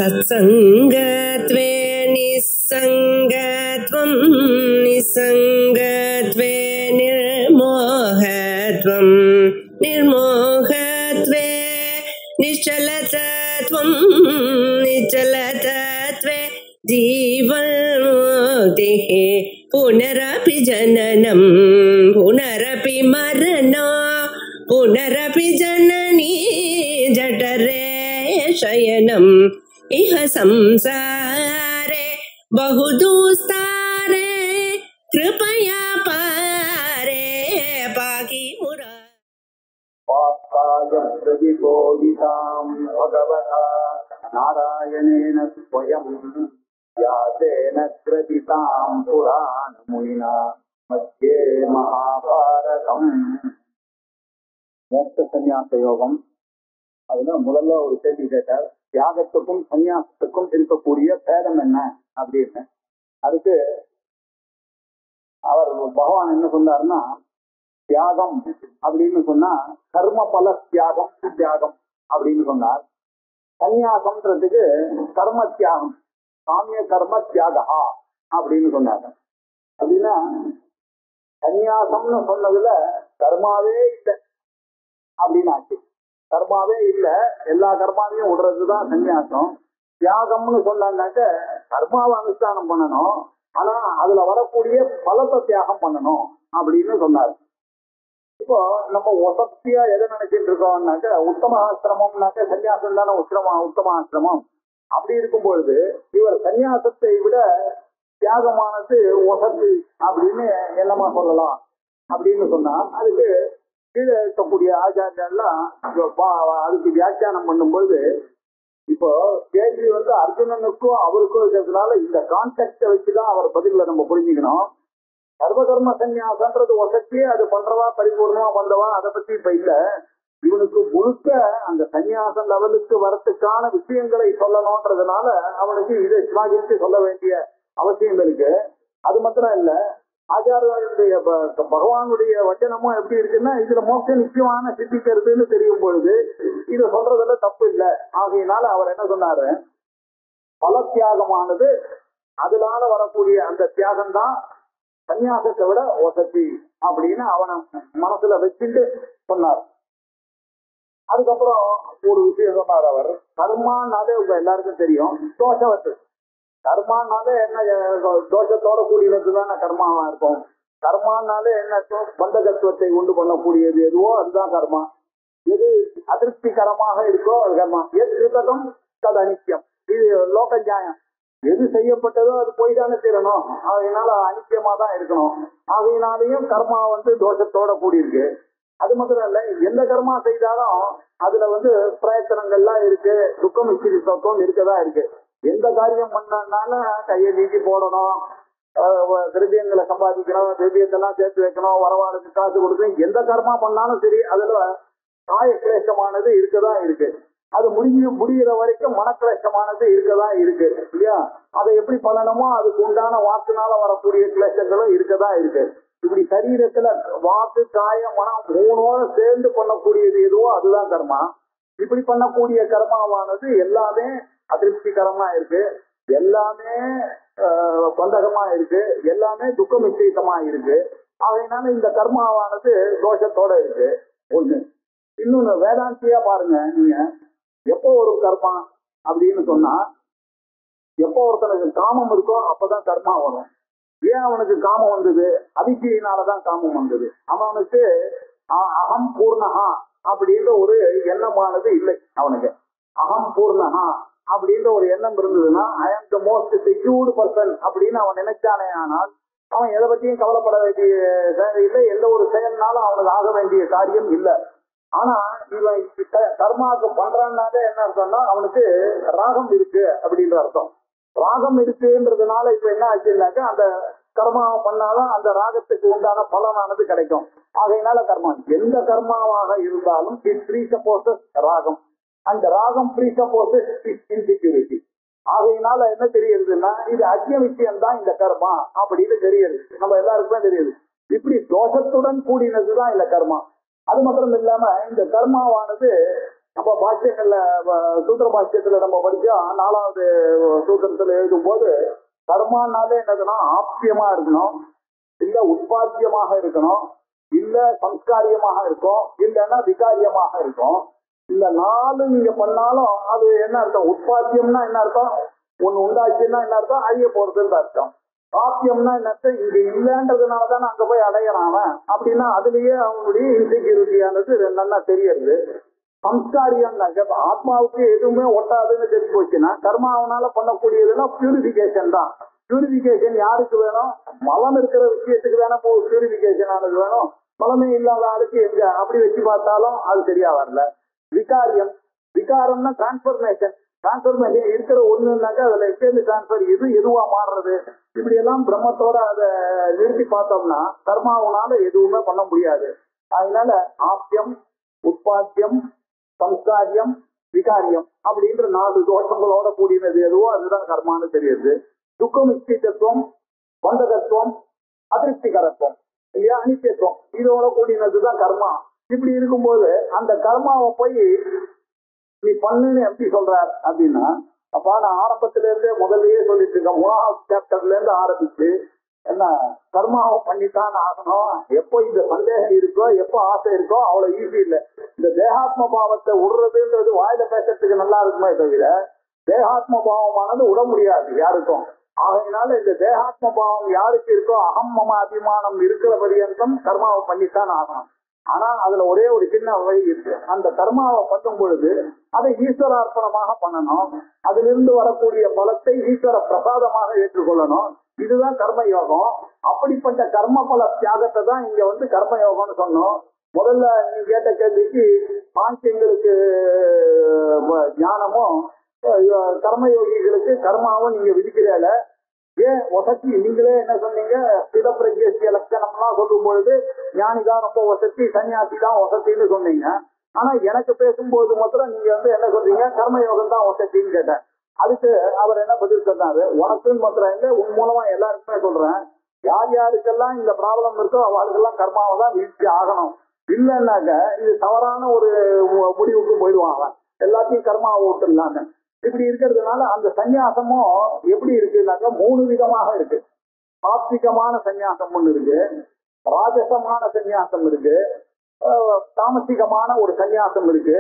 सत्संगत्वे निस्संगत्वं निस्संगत्वे निर्मोहत्वं निर्मोहत्वे निश्चलतत्वं निश्चलतत्वे जीवन्मुक्तिः पुनरपि जननं पुनरपि मरणं पुनरपि जननी जठरे शयनम् इह संसारे बहुदुस्तारे कृपया पारे पाहि मुरा पार्थाय प्रतिबोधितां भगवता नारायणेन स्वयं व्यासेन ग्रथितां पुराणमुनिना मध्ये महाभारतम् மோட்ச சந்நியாச யோகம். அதுல முதல்ல ஒரு கேள்வி கேட்டார், தியாகத்துக்கும் சந்நியாசத்துக்கும் இருக்கக்கூடிய பேதம் என்ன அப்படின்னு. அதுக்கு அவர் பகவான் என்ன சொன்னார்னா, தியாகம் அப்படின்னு சொன்னா கர்ம பல தியாகம் தியாகம் அப்படின்னு சொன்னார். சந்நியாசம்ன்றதுக்கு கர்ம தியாகம் சாமிய கர்ம தியாகா அப்படின்னு சொன்னாங்க. அப்படின்னா சந்நியாசம்னு சொன்னதுல கர்மாவே இல்லை அப்படின்னு ஆச்சு. கர்மாவே இல்லை, எல்லா கர்மாவையும் விடுறதுதான் சந்நியாசம். தியாகம்னு சொன்னாக்க கர்மாவை அனுஷ்டானம் பண்ணணும், ஆனா அதுல வரக்கூடிய பலத்தை தியாகம் பண்ணணும் அப்படின்னு சொன்னார். இப்போ நம்ம வசதியா எதை நினைச்சிட்டு இருக்கோம்னாக்க உத்தம ஆசிரமம்னாக்க சன்னியாசம் தானே உத்தம ஆசிரமம். அப்படி இருக்கும் பொழுது இவர் சன்னியாசத்தை விட தியாகமானது வசதி அப்படின்னு என்னமா சொல்லலாம் அப்படின்னு சொன்னா, அதுக்கு கீழே இருக்கக்கூடிய ஆச்சாரியெல்லாம் அதுக்கு வியாக்கியானம் பண்ணும்பொழுது, இப்போ கேள்வி அர்ஜுனனுக்கும் அவருக்கும் இருக்கிறதுனால இந்த கான்டெக்ட வச்சுதான் அவர் பதில நம்ம புரிஞ்சுக்கணும். சர்வகர்ம சந்நியாசன்றது வசதியே, அது பண்றவா பரிபூர்ணமா வந்தவா அதை பத்தி இப்ப இல்ல. இவனுக்கு முழுக்க அந்த சந்நியாச லெவலுக்கு வரத்துக்கான விஷயங்களை சொல்லணும்ன்றதுனால அவனுக்கு இதை ஸ்லாகிச்சு சொல்ல வேண்டிய அவசியம் இருக்கு. அது மாத்திரம் இல்ல, ஆச்சாரியருடைய பகவானுடைய வச்சனமும் எப்படி இருக்குன்னா, இதுல மோட்சம் நிச்சயமான சித்திக்கிறதுன்னு தெரியும் பொழுது இதை சொல்றதுல தப்பு இல்லை. ஆகையினால அவர் என்ன சொன்னாரு, பல தியாகமானது அதனால வரக்கூடிய அந்த தியாகம் தான் சன்னியாசத்தை விட வசதி அப்படின்னு அவனை மனசுல வச்சுட்டு சொன்னார். அதுக்கப்புறம் ஒரு விஷயம் சொன்னார் அவர், கர்மானாலே உங்க எல்லாருக்கும் தெரியும் தோஷவத்து. கர்மானாலே என்ன, தோஷத்தோட கூடியது தானே கர்மாவா இருக்கும். கர்மானாலே என்ன, பந்தகத்துவத்தை உண்டு பண்ணக்கூடியது எதுவோ அதுதான் கர்மா. எது அதிருப்திகரமாக இருக்கோ அது கர்மா. எது கிருதகம் தது அனித்தியம், இது லோக நியாயம். எது செய்யப்பட்டதோ அது போய் தானே தீரணும், அதனால அனித்தியமா தான் இருக்கணும். ஆகையினாலையும் கர்மா தோஷத்தோட கூடியிருக்கு. அது மாத்திரம் இல்ல, எந்த கர்மா செய்தாலும் அதுல பிரயத்தனங்கள்லாம் இருக்கு, துக்கம் இச்சிரித்தம் இருக்கதான் இருக்கு. எந்த காரியம் பண்ணனாலும் கையை நீட்டி போடணும், திரவியங்களை சம்பாதிக்கணும், திரவியத்தெல்லாம் சேர்த்து வைக்கணும், வரவாளுக்கு காசு கொடுக்கணும். எந்த கர்மா பண்ணாலும் சரி அதுல காய கிளேசமானது இருக்கதான் இருக்கு. அது முடிகிற வரைக்கும் மனக்கிளேசமானது இருக்கதான் இருக்கு இல்லையா. அதை எப்படி பண்ணணுமோ அதுக்கு உண்டான வாக்குனால வரக்கூடிய கிளேசங்களும் இருக்கதான் இருக்கு. இப்படி சரீரத்துல வாக்கு காய மனம் மூணோட சேர்ந்து பண்ணக்கூடியது எதுவோ அதுதான் கர்மா. இப்படி பண்ணக்கூடிய கர்மாவானது எல்லாமே அதிருப்திகரமா இருக்கு, எல்லாமே பந்தகமா இருக்கு, எல்லாமே துக்கம் நிச்சயமா இருக்கு. அதனால இந்த கர்மாவானது தோஷத்தோட இருக்கு. ஒண்ணு. இன்னொன்னு வேதாந்தியா பாருங்க, நீங்க எப்போ ஒரு கர்மா அப்படின்னு சொன்னா, எப்போ ஒருத்தனுக்கு காமம் இருக்கோ அப்பதான் கர்மா வரும். ஏன் அவனுக்கு காமம் வந்தது? அவித்தியினாலதான் காமம் வந்தது. அவனுக்கு அகம் பூர்ணகா அப்படின்ற ஒரு எண்ணமானது இல்லை. அவனுக்கு அகம் பூர்ணகா அப்படின்ற ஒரு எண்ணம் இருந்ததுன்னா, ஐ ஆம் த மோஸ்ட் செக்யூர்டு பர்சன் அப்படின்னு அவன் நினைச்சானே, ஆனால் அவன் எதை பத்தியும் கவலைப்பட வேண்டிய இல்லை, எந்த ஒரு செயல்னாலும் அவனுக்கு ஆக வேண்டிய காரியம் இல்லை. ஆனா இவன் கர்மாவுக்கு பண்றான்னாலே என்ன அர்த்தம்னா, அவனுக்கு ராகம் இருக்கு அப்படின்ற அர்த்தம். ராகம் இருக்குன்றதுனால இப்ப என்ன ஆச்சுன்னாக்கா, அந்த கர்மாவை பண்ணாதான் அந்த ராகத்துக்கு உண்டான பலனானது கிடைக்கும். ஆகையினால கர்மா எந்த கர்மாவாக இருந்தாலும் இட் ப்ரீசப்போசஸ் ராகம். அந்த ராகம் ப்ரீசப்போசஸ் இன்செக்யூரிட்டி. ஆகையினால என்ன தெரியுதுன்னா, இது அஜ்ஞ விஷயம் தான் இந்த கர்மா அப்படின்னு தெரியுது, நம்ம எல்லாருக்குமே தெரியுது. இப்படி தோஷத்துடன் கூடினதுதான் இந்த கர்மா. அது மாத்திரம் இல்லாம இந்த கர்மாவானது அப்ப பாஷ்யங்கள்ல சூத்திர பாஷ்யத்துல நம்ம படிச்சோம், 4வது சூத்திரத்துல எழுதும் போது கர்மானாலே என்னதுன்னா ஆப்பியமா இருக்கணும், இல்ல உட்பாத்தியமாக இருக்கணும், இல்ல சம்ஸ்காரியமாக இருக்கும், இல்லைன்னா விகாரியமாக இருக்கும். இந்த 4 நீங்க பண்ணாலும் அது என்ன அர்த்தம்? உட்பாத்தியம்னா என்ன அர்த்தம்? ஒண்ணு உண்டாச்சுன்னா என்ன அர்த்தம்? அழிய போறதுன்னு அர்த்தம். காப்பியம்னா என்ன அர்த்தம்? இங்க இல்லைன்றதுனாலதான் அங்க போய் அடையிறான் அப்படின்னா அதுலயே அவங்களுடைய இன்செக்யூரிட்டியானது நல்லா தெரியறது. சம்ஸ்காரியம்னாக்க ஆத்மாவுக்கு எதுவுமே ஒட்டாதுன்னு தெரிஞ்சு போச்சுன்னா கர்மாவனால பண்ணக்கூடியதுன்னா பியூரிபிகேஷன் தான். பியூரிபிகேஷன் யாருக்கு வேணும்? மலம் இருக்கிற விஷயத்துக்கு வேணும் பியூரிபிகேஷன் ஆனது வேணும். மலமே இல்லாத ஆளுக்கு எங்க அப்படி வச்சு பார்த்தாலும் அது சரியா வரல. விகாரியம், விகாரம்னா டிரான்ஸ்பர்மேஷன். டிரான்ஸ்பர்மேஷன் இருக்கிற ஒண்ணுனாக்கா அதுல எக்ஸ்டேந்து டிரான்ஸ்பர் எதுவா மாறுறது. இப்படி எல்லாம் பிரம்மத்தோட அதை நிறுத்தி பார்த்தோம்னா கர்மாவனால எதுவுமே பண்ண முடியாது. அதனால ஆப்பியம், உட்பாத்தியம், சம்ஸ்காரியம், விகாரியம் அப்படின்ற 4 தோஷங்களோட கூடினது எதுவோ அதுதான் கர்மான்னு தெரியுது. துக்கம், இஷ்டித்தத்துவம், பந்தகத்துவம், அதிருப்திகரத்துவம் இல்லையா, அனித்தியத்துவம், இதோட கூடினதுதான் கர்மா. இப்படி இருக்கும்போது அந்த கர்மாவை போய் நீ பண்ணுன்னு எப்படி சொல்றார் அப்படின்னா, அப்ப நான் ஆரம்பத்துல இருந்தே முதல்லயே சொல்லிட்டு இருக்கேன், 3வது சாப்டர்ல இருந்து ஆரம்பிச்சு என்ன கர்மாவை பண்ணித்தான் ஆகணும். எப்போ இந்த சந்தேகம் இருக்கோ, எப்போ ஆசை இருக்கோ அவ்வளவு ஈஸி இல்லை. இந்த தேகாத்ம பாவத்தை விடுறதுன்றது வாயில பேசுறதுக்கு நல்லா இருக்குமே தவிர தேகாத்ம பாவமானது விட முடியாது யாருக்கும். ஆகையினால இந்த தேகாத்ம பாவம் யாருக்கு இருக்கோ, அகம் மம அபிமானம் இருக்கிற பரியந்தம் கர்மாவை பண்ணித்தான் ஆகணும். ஆனா அதுல ஒரே ஒரு சின்ன வழி இருக்கு. அந்த கர்மாவை பண்ணும் பொழுது அதை ஈஸ்வரார்ப்பணமாக பண்ணணும். அதிலிருந்து வரக்கூடிய பலத்தை ஈஸ்வர பிரசாதமாக ஏற்றுக்கொள்ளணும். இதுதான் கர்மயோகம். அப்படிப்பட்ட கர்ம பல தியாகத்தை தான் இங்க வந்து கர்மயோகம்னு சொன்னோம். முதல்ல நீங்க கேட்ட கேள்விக்கு பாஞ்சங்களுக்கு ஞானமும் கர்மயோகிகளுக்கு கர்மாவும் நீங்க விதிக்கிறீல. ஏன் வசதி? நீங்களே என்ன சொன்னீங்க? ஸ்திதப்பிரஜ்ய லட்சணம்லாம் சொல்லும் பொழுது ஞானிதான் ரொம்ப வசதி, சன்னியாசி தான் வசதின்னு சொன்னீங்க. ஆனா எனக்கு பேசும்போது மாத்திரம் நீங்க வந்து என்ன சொல்றீங்க? கர்மயோகம் தான் வசதின்னு கேட்டேன். அதுக்கு அவர் என்ன பதில் சொன்னாரு? உனக்குன்னு மாத்திரம் இல்லை, உன் மூலமா எல்லாருக்குமே சொல்றேன், யார் யாருக்கெல்லாம் இந்த ப்ராப்ளம் இருக்கோ அவளுக்கெல்லாம் கர்மாவை தான் வீழ்ச்சி ஆகணும். இல்லைன்னாக்க இது தவறான ஒரு முடிவுக்கு போயிடுவாங்க. எல்லாத்தையும் கர்மாவை விட்டுலான்னு. இப்படி இருக்கிறதுனால அந்த சந்நியாசமும் எப்படி இருக்குன்னாக்க 3 விதமாக இருக்கு. சாத்விகமான சந்நியாசம் ஒண்ணு இருக்கு, ராஜசமான சந்நியாசம் இருக்கு, தாமசிகமான ஒரு சந்நியாசம் இருக்கு.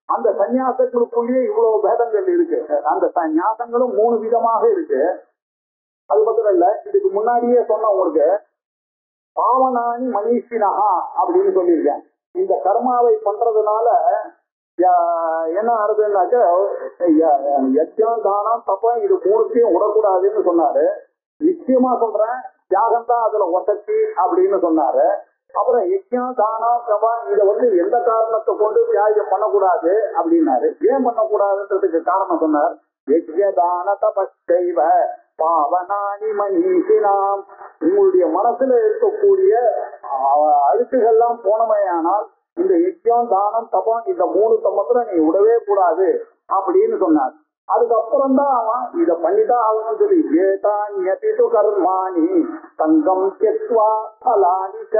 அந்த சந்நியாசங்களுக்குள்ளேயே இவ்வளவு பேதங்கள் இருக்கு. அந்த சந்நியாசங்களும் 3 விதமாக இருக்கு. அது மட்டும் இல்ல, இதுக்கு முன்னாடியே சொன்ன உங்களுக்கு பாவனானி மனிஷினஹா அப்படின்னு சொல்லியிருக்கேன். இந்த கர்மாவை பண்றதுனால என்ன ஆகுதுன்னாக்க யஜ்ஞம், தானம், தப்பம் இது 3த்தையும் விடக்கூடாதுன்னு சொன்னாரு. நிச்சயமா சொல்றேன், தியாகம் தான் அதுல வசதி அப்படின்னு சொன்னாரு. அப்புறம் யஜ்ஞம், தானம், தபம் இதை வந்து எந்த காரணத்தை கொண்டு தியாகம் பண்ணக்கூடாது அப்படின்னாரு. ஏன் பண்ணக்கூடாதுன்றதுக்கு காரணம் சொன்னார். யஜ்ஞ தான தபஸ்தைவ பாவனானி மனிஷினாம். உங்களுடைய மனசுல இருக்கக்கூடிய அழுக்குகள்லாம் போனமையானால் இந்த யஜ்ஞம், தானம், தபம் இந்த 3 மாத்திரம் நீ விடவே கூடாது அப்படின்னு சொன்னார். அதுக்கப்புறம் தான் அவன் இதை பண்ணிதான் ஆகணும்னு சொல்லி ஏதான்யதிது கர்மாணி தங்கம் தெக்வா பலானிக,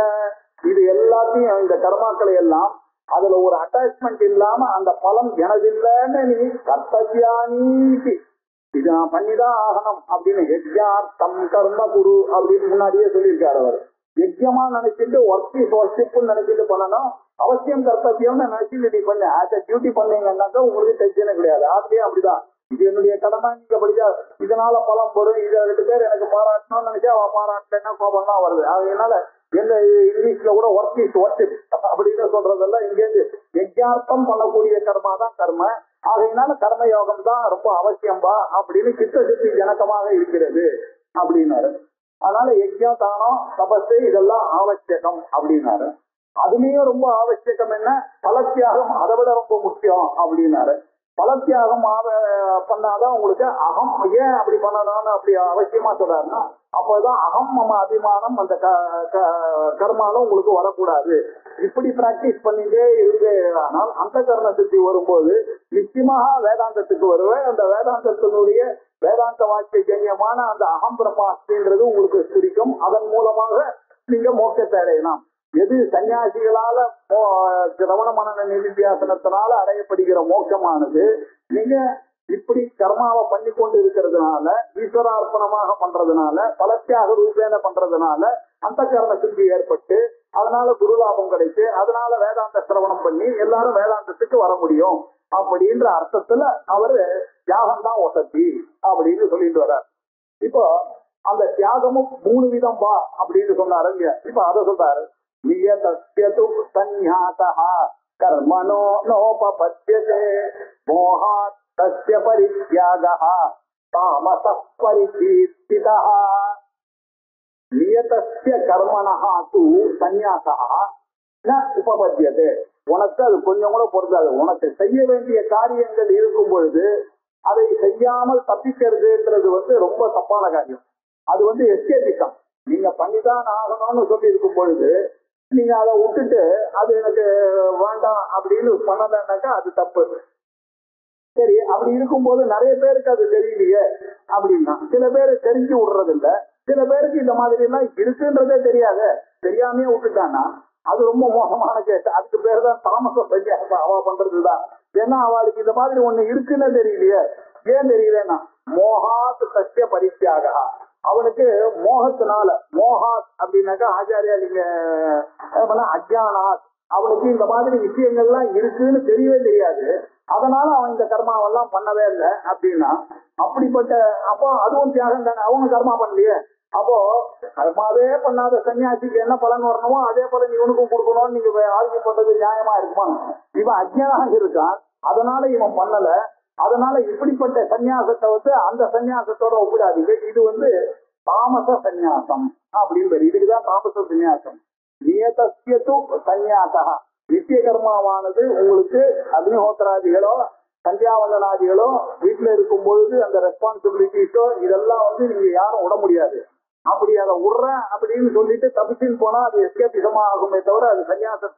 இது எல்லாத்தையும் இந்த கர்மாக்களை எல்லாம் அதுல ஒரு அட்டாச்மெண்ட் இல்லாம அந்த பலம் எனதில்லைன்னு நீ கர்த்தவியானீதி, இது நான் பண்ணிதான் ஆகணும் அப்படின்னு யஜ்ஞார்த்தம் கர்ம குரு அப்படின்னு முன்னாடியே சொல்லியிருக்காரு அவர். யஜ்யமா நினைச்சிட்டு ஒர்க்ஷிப்னு நினைச்சிட்டு பண்ணணும். அவசியம் கர்த்தவியம்னு நினைச்சிட்டு நீ பண்ண ஆஸ் அ டியூட்டி பண்ணீங்கன்னாக்கா உங்களுக்கு டென்ஷனே கிடையாது. ஆட்லயே அப்படிதான், இது என்னுடைய கடமை, நீங்க படிச்சா இதனால பலம் வரும், இதை 2 பேர் எனக்கு பாராட்டணும்னு நினைச்சா அவ பாராட்டலன்னா கோபம் தான் வருது. அதனால எந்த இங்கிலீஷ்ல கூட ஒர்க்ஷிப் அப்படின்னு சொல்றதெல்லாம் இங்கேருந்து யஜ்ஞார்த்தம் பண்ணக்கூடிய கர்மா தான் கர்ம. ஆகையினால கர்ம யோகம் தான் ரொம்ப அவசியம்பா அப்படின்னு சித்த சித்தி ஜனகமாக இருக்கிறது அப்படின்னாரு. அதனால யஜ்ஞம், தானம், தபசு இதெல்லாம் ஆவசியகம் அப்படின்னாரு. அதுலயும் ரொம்ப ஆவசியகம் என்ன? பலத்தியாகம் அதை விட ரொம்ப முக்கியம் அப்படின்னாரு. பலத்தியாகம் பண்ணாதான் உங்களுக்கு அகம். ஏன் அப்படி பண்ணணும்னு அப்படி அவசியமா சொல்றாருன்னா, அப்போதான் அகம் மம அபிமானம் அந்த கர்மாலும் உங்களுக்கு வரக்கூடாது. இப்படி பிராக்டிஸ் பண்ணிட்டே இருந்தேனால் அந்த கர்ண சித்தி வரும்போது நிச்சயமாக வேதாந்தத்துக்கு வருவேன். அந்த வேதாந்தத்தினுடைய வேதாந்த வாக்கிய ஜன்யமான அந்த அகம் பிரம்மாஸ்தின்றது உங்களுக்கு பிடிக்கும். அதன் மூலமாக நீங்க மோட்சத்தை அடையலாம். எது சன்னியாசிகளால சிரவண மனன நிதித்தியாசனத்தினால அடையப்படுகிற மோட்சமானது நீங்க இப்படி கர்மாவை பண்ணி கொண்டு இருக்கிறதுனால, ஈஸ்வரார்ப்பணமாக பண்றதுனால, பலத்தியாக ரூபேன பண்றதுனால அந்த கரண சுத்தி ஏற்பட்டு அதனால குருலாபம் கிடைச்சு அதனால வேதாந்த சிரவணம் பண்ணி எல்லாரும் வேதாந்தத்துக்கு வர முடியும் அப்படின்ற அர்த்தத்துல அவரு தியாகம் தான் வசதி அப்படின்னு சொல்லிட்டு வர்றார். இப்போ அந்த தியாகமும் 3 விதம் பா அப்படின்னு சொன்னாரு இல்லையா? இப்ப அதை சொல்றாரு, நியதஸ்யது சந்நியாசஹ கர்மணோ நோபபத்யதே மோஹாத் தஸ்ய பரித்யாகஹ தாமசः பரிகீர்த்திதः. நியதஸ்ய கர்மணஹ து சந்நியாசஹ ந உபபத்யதே. உனக்கு அது கொஞ்சம் கூட பொருந்தாது. உனக்கு செய்ய வேண்டிய காரியங்கள் இருக்கும் பொழுது அதை செய்யாமல் தப்பிக்கிறதுன்றது ரொம்ப தப்பான காரியம். அது எஸ்கேபிசம். நீங்க பண்ணிதான் ஆகணும்னு சொல்லி இருக்கும் பொழுது நீங்க அதை விட்டுட்டு அது எனக்கு வேண்டாம் அப்படின்னு பண்ணலன்னாக்கா அது தப்பு. சரி, அப்படி இருக்கும்போது நிறைய பேருக்கு அது தெரியலையே அப்படின்னா சில பேர் தெரிஞ்சு விடுறது இல்ல, சில பேருக்கு இந்த மாதிரி எல்லாம் இருக்குன்றதே தெரியாது, தெரியாமே விட்டுட்டான்னா அது ரொம்ப மோசமான கேஸ். அதுக்கு பேர் தான் தாமச சன்னியாசம் அவ பண்றதுதான். ஏன்னா அவளுக்கு இந்த மாதிரி ஒண்ணு இருக்குன்னு தெரியலையே. ஏன் தெரியலன்னா மோகாத் சத்திய பரித்தியாக, அவனுக்கு மோகத்தினால, மோகாத் அப்படின்னாக்கா ஆச்சாரியா நீங்க அஜானாத், அவனுக்கு இந்த மாதிரி விஷயங்கள்லாம் இருக்குன்னு தெரியவே தெரியாது. அதனால அவன் இந்த கர்மாவெல்லாம் பண்ணவே இல்லை அப்படின்னா அப்படிப்பட்ட அப்போ அதுவும் தியாகம் தானே. அவங்க கர்மா பண்ணலையே. அப்போ கர்மாவே பண்ணாத சன்னியாசிக்கு என்ன பலன் வரணுமோ அதே பலன் இவனுக்கும் கொடுக்கணும்னு நீங்க ஆர்கியூ பண்றது நியாயமா இருக்குமா? இவன் அஜ்ஞானாக இருக்கான், அதனால இவன் பண்ணல. அதனால இப்படிப்பட்ட சன்னியாசத்தை அந்த சன்னியாசத்தோட ஒப்பிடாதீங்க. இது தாமச சந்நியாசம் அப்படின்னு பேரு. இதுக்குதான் தாமச சந்நியாசம். நியதஸ்யது சந்நியாசா, நித்திய கர்மாவானது உங்களுக்கு அக்னிஹோத்திராதிகளோ சந்தியாவந்தனாதிகளோ வீட்டுல இருக்கும் பொழுது அந்த ரெஸ்பான்சிபிலிட்டிஸோ இதெல்லாம் நீங்க யாரும் விட முடியாது. அப்படி அதை விடுறேன் அப்படின்னு சொல்லிட்டு தப்பிச்சுன்னு போனா அது எஸ்கேபிசமா ஆகுமே தவிர அது சன்னியாச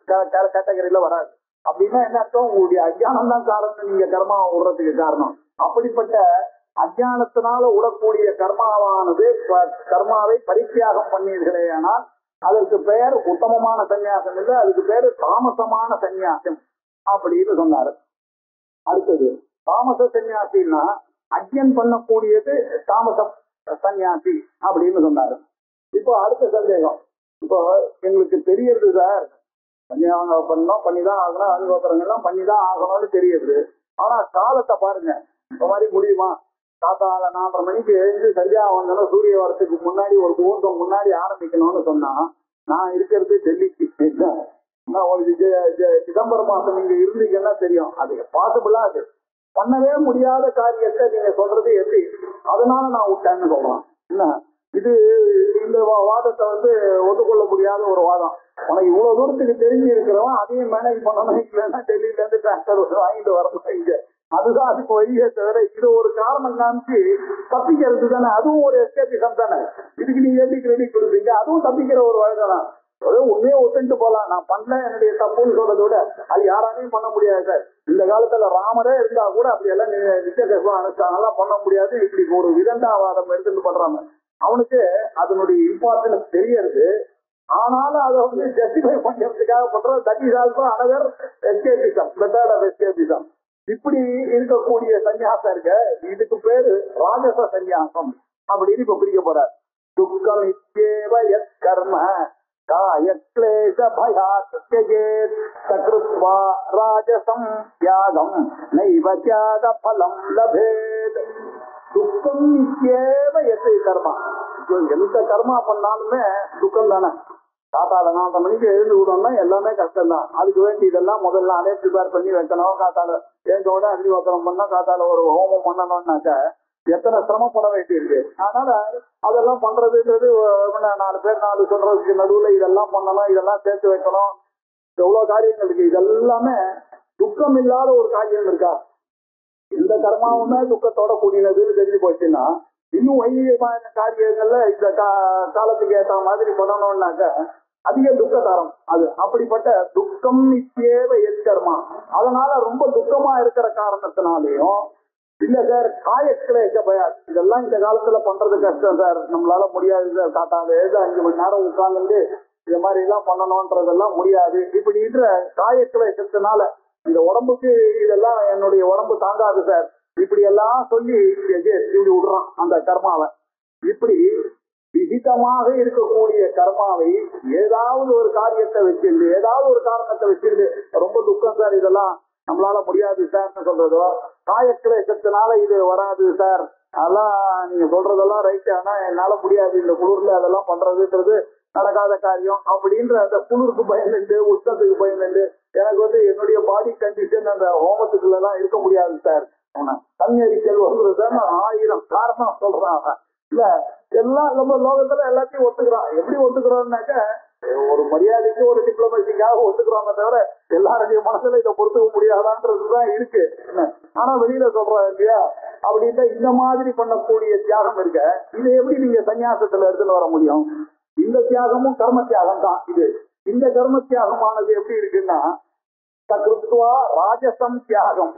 கேட்டகரியில வராது. அப்படின்னா என்ன அர்த்தம்? உங்களுடைய அஜ்ஞானம் தான் காரணம், நீங்க கர்மா விடுறதுக்கு காரணம். அப்படிப்பட்ட அஜ்ஞானத்தினால விடக்கூடிய கர்மாவானது கர்மாவை பரித்தியாகம் பண்ணீர்களே ஆனால் அதற்கு பெயர் உத்தமமான சன்னியாசம் இல்லை, அதுக்கு பேரு தாமசமான சன்னியாசம் அப்படின்னு சொன்னாரு. அடுத்தது தாமச சன்னியாசின்னா அஜ்ஞன் பண்ணக்கூடியது தாமச சன்னியாசி அப்படின்னு சொன்னாரு. இப்போ அடுத்த சந்தேகம், இப்போ எங்களுக்கு தெரியறது சார் கன்னியாகம் பண்ணோம், பண்ணிதான் ஆகணும், அனுகோத்திரங்கள்லாம் பண்ணிதான் ஆகணும்னு தெரியுது. ஆனா காலத்தை பாருங்க, இந்த மாதிரி முடியுமா? காத்தால 4:30 மணிக்கு எழுந்து சந்தியாவந்தனம் சூரிய வரத்துக்கு முன்னாடி ஒரு முகூர்த்தம் முன்னாடி ஆரம்பிக்கணும்னு சொன்னா நான் இருக்கிறது டெல்லிக்கு. உங்களுக்கு டிசம்பர் மாசம் நீங்க இருந்தீங்கன்னா தெரியும், அது பாசிபிளா அது பண்ணவே முடியாத காரியத்தை நீங்க சொல்றது எப்படி? அதனால நான் விட்டேன்னு சொல்றேன். என்ன இது? இந்த வாதத்தை ஒத்துக்கொள்ள முடியாத ஒரு வாதம். உனக்கு இவ்வளவு தூரத்துக்கு தெரிஞ்சு இருக்கிறவன் அதையும் மேனேஜ் பண்ணணும், இல்லைன்னா டெல்லியில இருந்து டிராக்டர் வாங்கிட்டு வரணும் இங்க. அதுதான் அதுக்கு வழியே தவிர இது ஒரு காரணம் காமிச்சு தப்பிக்கிறது தானே. அதுவும் ஒரு எஸ்கேபிசம் தானே. இதுக்கு நீங்க எப்படி கிரெடிட் கொடுப்பீங்க? அதுவும் தப்பிக்கிற ஒரு வழி தானே. உண்மையை ஒத்துட்டு போலாம், நான் பண்ணல என்னுடைய தப்புன்னு சொல்றதை விட அது யாராலையும் பண்ண முடியாது சார். இந்த காலத்துல ராமரே இருந்தா கூட அப்படி எல்லாம் நிச்சயம் அனுஷ்டானெல்லாம் பண்ண முடியாது. இப்படி ஒரு விதண்டாவாதம் எடுத்துட்டு பண்றாங்க. அவனுக்கு அதனுடைய இம்பார்ட்டன்ஸ் தெரியறது, ஆனாலும் அதை ஜஸ்டிஃபை பண்றதுக்காக பண்றது. That is also another escapism, method of escapism. இப்படி இருக்கக்கூடிய சன்னியாசம் இருக்க, இதுக்கு பேரு ராஜச சன்னியாசம் அப்படின்னு இப்ப பிரிக்க போறார். துக்கம் இத்யேவ யத் கர்ம காய க்லேஷ பயாத் த்யஜேத் சக்ருத்வா ராஜசம் தியாகம் நைவ தியாக பலம் லபேத். துக்கம் இத்யேவ யத் கர்மா, எந்த கர்மா பண்ணாலுமே துக்கம் தானே. காத்தால 4:30 மணிக்கு எழுந்து விடணும்னா எல்லாமே கஷ்டம் தான். அதுக்கு வேண்டி இதெல்லாம் முதல்ல நாளே ப்ரிப்பேர் பண்ணி வைக்கணும். காத்தால எழுந்தோட அக்னிஹோத்திரம் பண்ணா, காத்தால ஒரு ஹோமம் பண்ணணும்னாக்க எத்தனை சிரமப்பட வேண்டி இருக்கு. அதனால அதெல்லாம் பண்றதுன்றது 4 பேர் 4 சொல்றதுக்கு நடுவுல இதெல்லாம் பண்ணணும், இதெல்லாம் சேர்த்து வைக்கணும், எவ்வளவு காரியங்கள் இருக்கு. இதெல்லாமே துக்கம் இல்லாத ஒரு காரியம் இருக்கா? இந்த கர்மாவுமே துக்கத்தோட கூடினதுன்னு தெரிஞ்சு போச்சுன்னா இன்னும் வைதிகமான காரியங்கள்ல இந்த காலத்துக்கு ஏற்ற மாதிரி பண்ணணும்னாக்க அதிக துக்கதாரம் அது. அப்படிப்பட்ட துக்கம் நிச்சயவ எச்சர்மா. அதனால ரொம்ப துக்கமா இருக்கிற காரணத்தினாலேயும் இல்ல சார் காயக்கிளேஷ பயாத், இதெல்லாம் இந்த காலத்துல பண்றது கஷ்டம் சார், நம்மளால முடியாது சார், காத்தால எழுத 5 மணி நேரம் உட்கார்ந்து இது மாதிரி எல்லாம் பண்ணணும்ன்றதெல்லாம் முடியாது. இப்படின்ற காயக்கிளேசத்தினால இந்த உடம்புக்கு இதெல்லாம் என்னுடைய உடம்பு தாங்காது சார், இப்படி எல்லாம் சொல்லி இப்படி விடுறான் அந்த கர்மாவை. இப்படி விகிதமாக இருக்கக்கூடிய கர்மாவை ஏதாவது ஒரு காரியத்தை வச்சிருந்து, ஏதாவது ஒரு காரணத்தை வச்சிருந்து, ரொம்ப துக்கம் சார் இதெல்லாம் நம்மளால முடியாது சார்னு சொல்றதோ, காயக்கிளேசத்தினால இது வராது சார், அதெல்லாம் நீங்க சொல்றதெல்லாம் ரைட்டு, ஆனா என்னால முடியாது இந்த குளிர்ல அதெல்லாம் பண்றதுன்றது நடக்காத காரியம் அப்படின்ற அந்த குளிருக்கு பயந்துட்டு உஷ்ணத்துக்கு பயந்துட்டு எனக்கு என்னுடைய பாடி கண்டிஷன் அந்த ஹோமத்துக்குள்ள எல்லாம் இருக்க முடியாது சார், தண்ணீரிக்கல் வருது சார், 1000 காரணம் சொல்றான். இல்ல எல்லாம் நம்ம லோகத்துல எல்லாத்தையும் ஒத்துக்கிறான். எப்படி ஒத்துக்கிறோம்னாக்க ஒரு மரியாதைக்கு ஒரு டிப்ளமேசிக்காக ஒத்துக்கிறோமே தவிர எல்லாருடைய மனசுல இதை பொறுத்துக்க முடியாதான்றதுதான் இருக்கு. ஆனா வெளியில சொல்றோம் இல்லையா, அப்படின்ட்டு இந்த மாதிரி பண்ணக்கூடிய தியாகம் இருக்க, இதை எப்படி நீங்க சன்னியாசத்துல எடுத்துட்டு வர முடியும்? இந்த தியாகமும் கர்ம தியாகம் தான். இந்த கர்ம தியாகமானது எப்படி இருக்குன்னா சகிருத்வா ராஜசம் தியாகம்.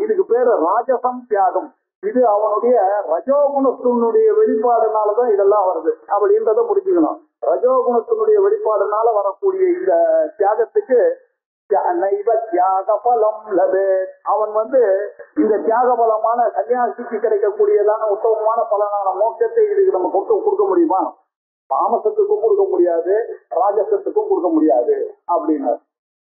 இதுக்கு பேரு ராஜசம் தியாகம். இது அவனுடைய ரஜோகுணத்தினுடைய வெளிப்பாடுனாலதான் இதெல்லாம் வருது அப்படின்றத முடிச்சுக்கணும். ரஜோகுணத்தினுடைய வெளிப்பாடுனால வரக்கூடிய இந்த தியாகத்துக்கு தியாக பலம் லபே. அவன் இந்த தியாக பலமான சன்னியாசிக்கு கிடைக்கக்கூடியதான உத்தமமான பலனான மோட்சத்தை இதுக்கு நம்ம கொடுக்க முடியுமா? தாமசத்துக்கும் கொடுக்க முடியாது, ராஜசத்துக்கும் கொடுக்க முடியாது அப்படின்னு.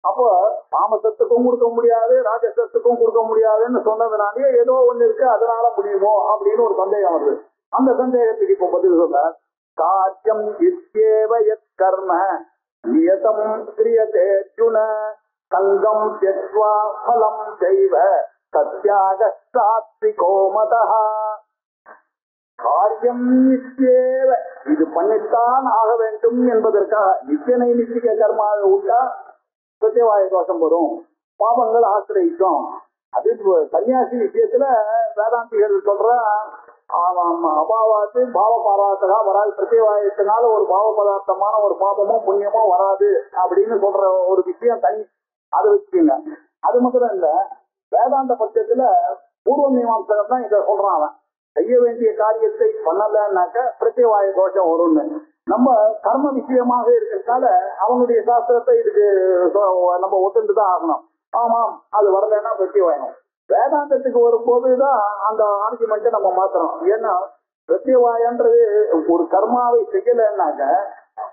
அப்போ தாமசத்துக்கும் கொடுக்க முடியாது, ராஜசத்துக்கும் கொடுக்க முடியாதுன்னு சொன்னதுனாலே ஏதோ ஒண்ணு இருக்கு, அதனால முடியுமோ அப்படின்னு ஒரு சந்தேகம் வருது. அந்த சந்தேகத்துக்கு இப்ப பதில் சொல்ற, காரியம் இத்யேவ யத் கர்ம நியதம் கிரியதே அர்ஜுன சங்கம் த்யக்த்வா பலம் செய்வ சத்யாக சாத்விகோ மதஹ. காரியம் நித்யேவ, இது பண்ணித்தான் ஆக வேண்டும் என்பதற்காக நித்திய நைமித்திக கர்மாவை விட்டா பிரத்யவாய தோஷம் வரும், பாவங்கள் ஆசிரியிக்கும். அது சன்னியாசி விஷயத்துல வேதாந்திகள் சொல்ற அபாவாத்து பாவ பாராத்தகா வராது, பிரத்யவாயத்தினால ஒரு பாவ பதார்த்தமான ஒரு பாவமோ புண்ணியமோ வராது அப்படின்னு சொல்ற ஒரு விஷயம் தனி, அதை வச்சுக்கோங்க. அது மாத்திரம் இல்ல, வேதாந்த பட்சத்துல பூர்வ மீமாம்சகம் தான் இதை சொல்றான். அவன் செய்ய வேண்டிய காரியத்தை பண்ணலன்னாக்க பிரத்யவாய தோஷம் வரும்னு. நம்ம கர்ம விஷயமாக இருக்கிறதுனால அவனுடைய சாஸ்திரத்தை இதுக்கு நம்ம ஒத்துண்டுதான் ஆகணும். ஆமாம், அது வரலன்னா பிரத்யவாயம். வேதாந்தத்துக்கு வரும்போதுதான் அந்த ஆர்குமெண்ட்டை நம்ம மாத்துறோம். ஏன்னா பிரத்யவாயன்றது ஒரு கர்மாவை செய்யலைன்னாக்க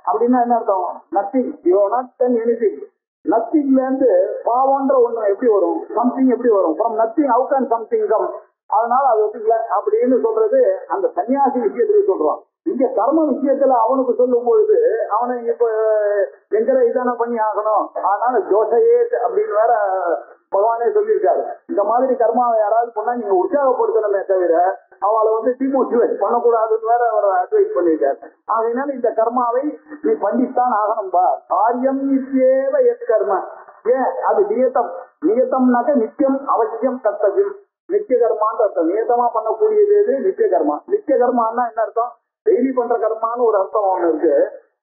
அப்படின்னா என்ன அர்த்தம்? Nothing, you not done anything. நத்திங்ல இருந்து பாவம்ன்ற ஒண்ணு எப்படி வரும்? சம்திங் எப்படி வரும்? From nothing how can something come? அதனால அது ஒத்துக்கல அப்படின்னு சொல்றது அந்த சன்னியாசி விஷயத்துக்கு சொல்றான். இங்க கர்ம விஷயத்துல அவனுக்கு சொல்லும் பொழுது அவனை இப்ப எங்கட இதான பண்ணி ஆகணும், அதனால ஜோசையே அப்படின்னு வேற பகவானே சொல்லியிருக்காரு. இந்த மாதிரி கர்மாவை யாராவது பண்ணா நீங்க உற்சாகப்படுத்தணுமே தவிர அவளை டிமோட்டிவேட் பண்ணக்கூடாதுன்னு வேற அவர் அட்வைஸ் பண்ணியிருக்காரு. அதனால இந்த கர்மாவை நீ பண்ணித்தான் ஆகணும்பா. காரியம் நிச்சேவ எத் கர்ம. ஏன் அது நியத்தம்? நியத்தம்னாக்க நித்தியம் அவசியம் கர்த்தவியம். நித்திய கர்மான்னு அர்த்தம். நியத்தமா பண்ணக்கூடியது எது? நித்திய கர்மா. நித்திய கர்மான்னா என்ன அர்த்தம்? டெய்லி பண்ற கர்மான்னு ஒரு அர்த்தம் ஒண்ணு இருக்கு.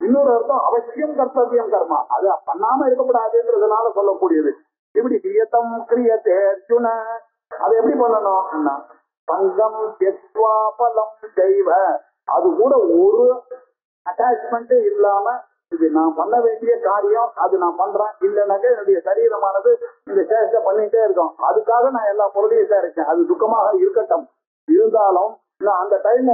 இன்னொரு அர்த்தம் அவசியம் கர்த்தவியம் கர்மா, அது பண்ணாம இருக்கக்கூடாதுன்றதுனால சொல்லக்கூடியது. இப்படி நியத்தம் கிரியதே அர்ஜுன, அதை எப்படி பண்ணணும்? சங்கம் த்யக்த்வா பலம் செய்வ. அது கூட ஒரு அட்டாச்மெண்ட் இல்லாம இது நான் பண்ண வேண்டிய காரியம், அது நான் பண்றேன், இல்லைன்னாக்க என்னுடைய சரீரமானது இந்த சேஷத்தை பண்ணிட்டே இருக்கும், அதுக்காக நான் எல்லா பொருளையும் சேரிச்சேன், அது துக்கமாக இருக்கட்டும், இருந்தாலும் நான் அந்த டைம்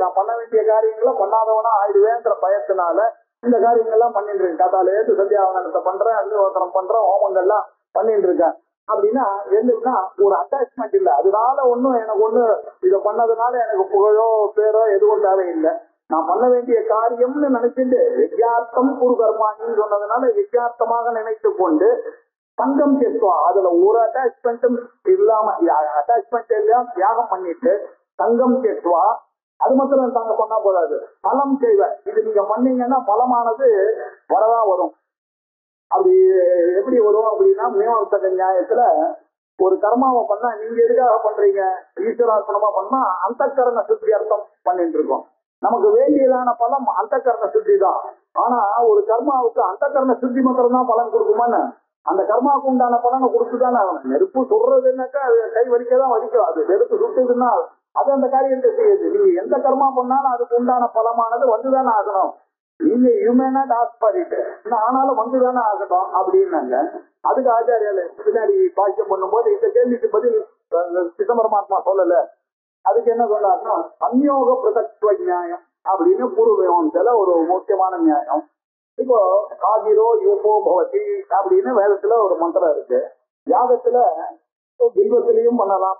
நான் பண்ண வேண்டிய காரியங்களை பண்ணாதவனா ஆயிடுவேன்ற பயத்தினால இந்த காரியங்கள்லாம் பண்ணிட்டு இருக்கேன். காத்தாலேருந்து சந்தியாவனத்தை பண்றேன், அக்னிஹோத்திரம் பண்றேன், ஹோமங்கள்லாம் பண்ணிட்டு இருக்கேன். அப்படின்னா என்னன்னா ஒரு அட்டாச்மெண்ட் இல்லை. அதனால எனக்கு இதை பண்ணதுனால எனக்கு புகழோ பேரோ எதுவும் தேவையில்லை. நான் பண்ண வேண்டிய காரியம்னு நினைச்சிட்டு யஜ்ஞார்த்தம் குரு கர்மான்னு சொன்னதுனால யஜ்ஞார்த்தமாக நினைத்து கொண்டு சங்கம் சேர்த்துவா, அதுல ஒரு அட்டாச்மெண்ட்டும் இல்லாம அட்டாச்மெண்ட் எல்லாம் தியாகம் பண்ணிட்டு சங்கம் சேர்த்துவா. அது மாத்திரம் தாங்க பண்ணா போதாது, பலம் செய்வ. இது நீங்க பண்ணீங்கன்னா பலமானது வரதான் வரும். அப்படி எப்படி வரும் அப்படின்னா மீமாம்சக நியாயத்துல ஒரு கர்மாவை பண்ணா நீங்க எதுக்காக பண்றீங்க? ஈஸ்வரார்ப்பணமா பண்ணா அந்த கரண சுத்தி அர்த்தம் பண்ணிட்டு இருக்கோம். நமக்கு வேண்டியதான பலம் அந்த கரண சுத்தி தான். ஆனா ஒரு கர்மாவுக்கு அந்த கரண சுத்தி மாத்திரம் தான் பலன் கொடுக்குமான்னு அந்த கர்மாவுக்கு உண்டான பலனை கொடுத்துதானே ஆகணும். நெருப்பு சுடுறதுன்னாக்கா அது கை வலிக்கதான் வலிக்கும். அது நெருப்பு சுட்டுதுன்னா அது அந்த காரியத்தை செய்யுது. நீங்க எந்த கர்மா பண்ணாலும் அதுக்கு உண்டான பலமானது வந்துதானே ஆகணும். நீங்க you may not ask for it, ஆனாலும் வந்துதானே ஆகட்டும் அப்படின்னாங்க. அதுக்கு ஆச்சாரியால பின்னாடி பாக்கியம் பண்ணும்போது இந்த கேள்விக்கு பதில் சிதம்பரமாத்மா சொல்லல. அதுக்கு என்ன சொன்னார்னா சம்யோக பிரதத்துவ நியாயம் அப்படின்னு பூர்வமீமாம்சையில ஒரு முக்கியமான நியாயம். இப்போ காதிரோ யூபோ பவதி அப்படின்னு வேதத்துல ஒரு மந்திரம் இருக்கு. யாகத்துல பில்வத்திலையும் பண்ணலாம்,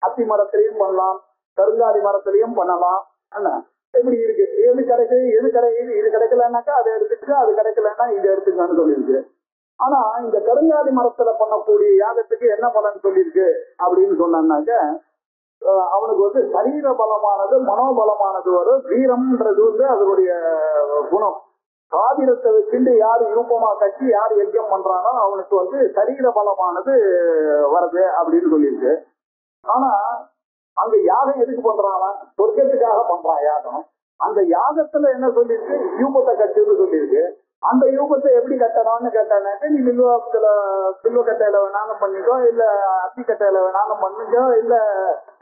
அத்தி மரத்திலையும் பண்ணலாம், கருங்காலி மரத்திலையும் பண்ணலாம். என்ன எப்படி இருக்கு, எது கிடைக்குது எது கிடைக்குது, இது கிடைக்கலன்னாக்கா அதை எடுத்துட்டு, அது கிடைக்கலன்னா இதை எடுத்துக்கலான்னு சொல்லியிருக்கு. ஆனா இந்த கருங்காலி மரத்துல பண்ணக்கூடிய யாகத்துக்கு என்ன பலன் சொல்லியிருக்கு அப்படின்னு சொன்னாக்க, அவனுக்கு வந்து சரீர பலமானது மனோபலமானது வரும். வீரம்ன்றது வந்து அதனுடைய குணம். காதிரத்தை வச்சுட்டு யாரு யூபமா கட்டி யாரு யஜ்யம் பண்றானோ அவனுக்கு வந்து சரீர பலமானது வருது அப்படின்னு சொல்லியிருக்கு. ஆனா அங்க யாகம் எதுக்கு பண்றான்? சொர்க்கத்துக்காக பண்றான் யாகம். அந்த யாகத்துல என்ன சொல்லியிருக்கு? யூபத்தை கட்டுன்னு சொல்லியிருக்கு. அந்த யூபத்தை எப்படி கட்டணும்னு கேட்டானாக்க, நீ பில்வ கட்டையில வேணாலும் பண்ணிக்கோ, இல்ல அத்தி கட்டையில வேணாலும் பண்ணிக்கோ, இல்ல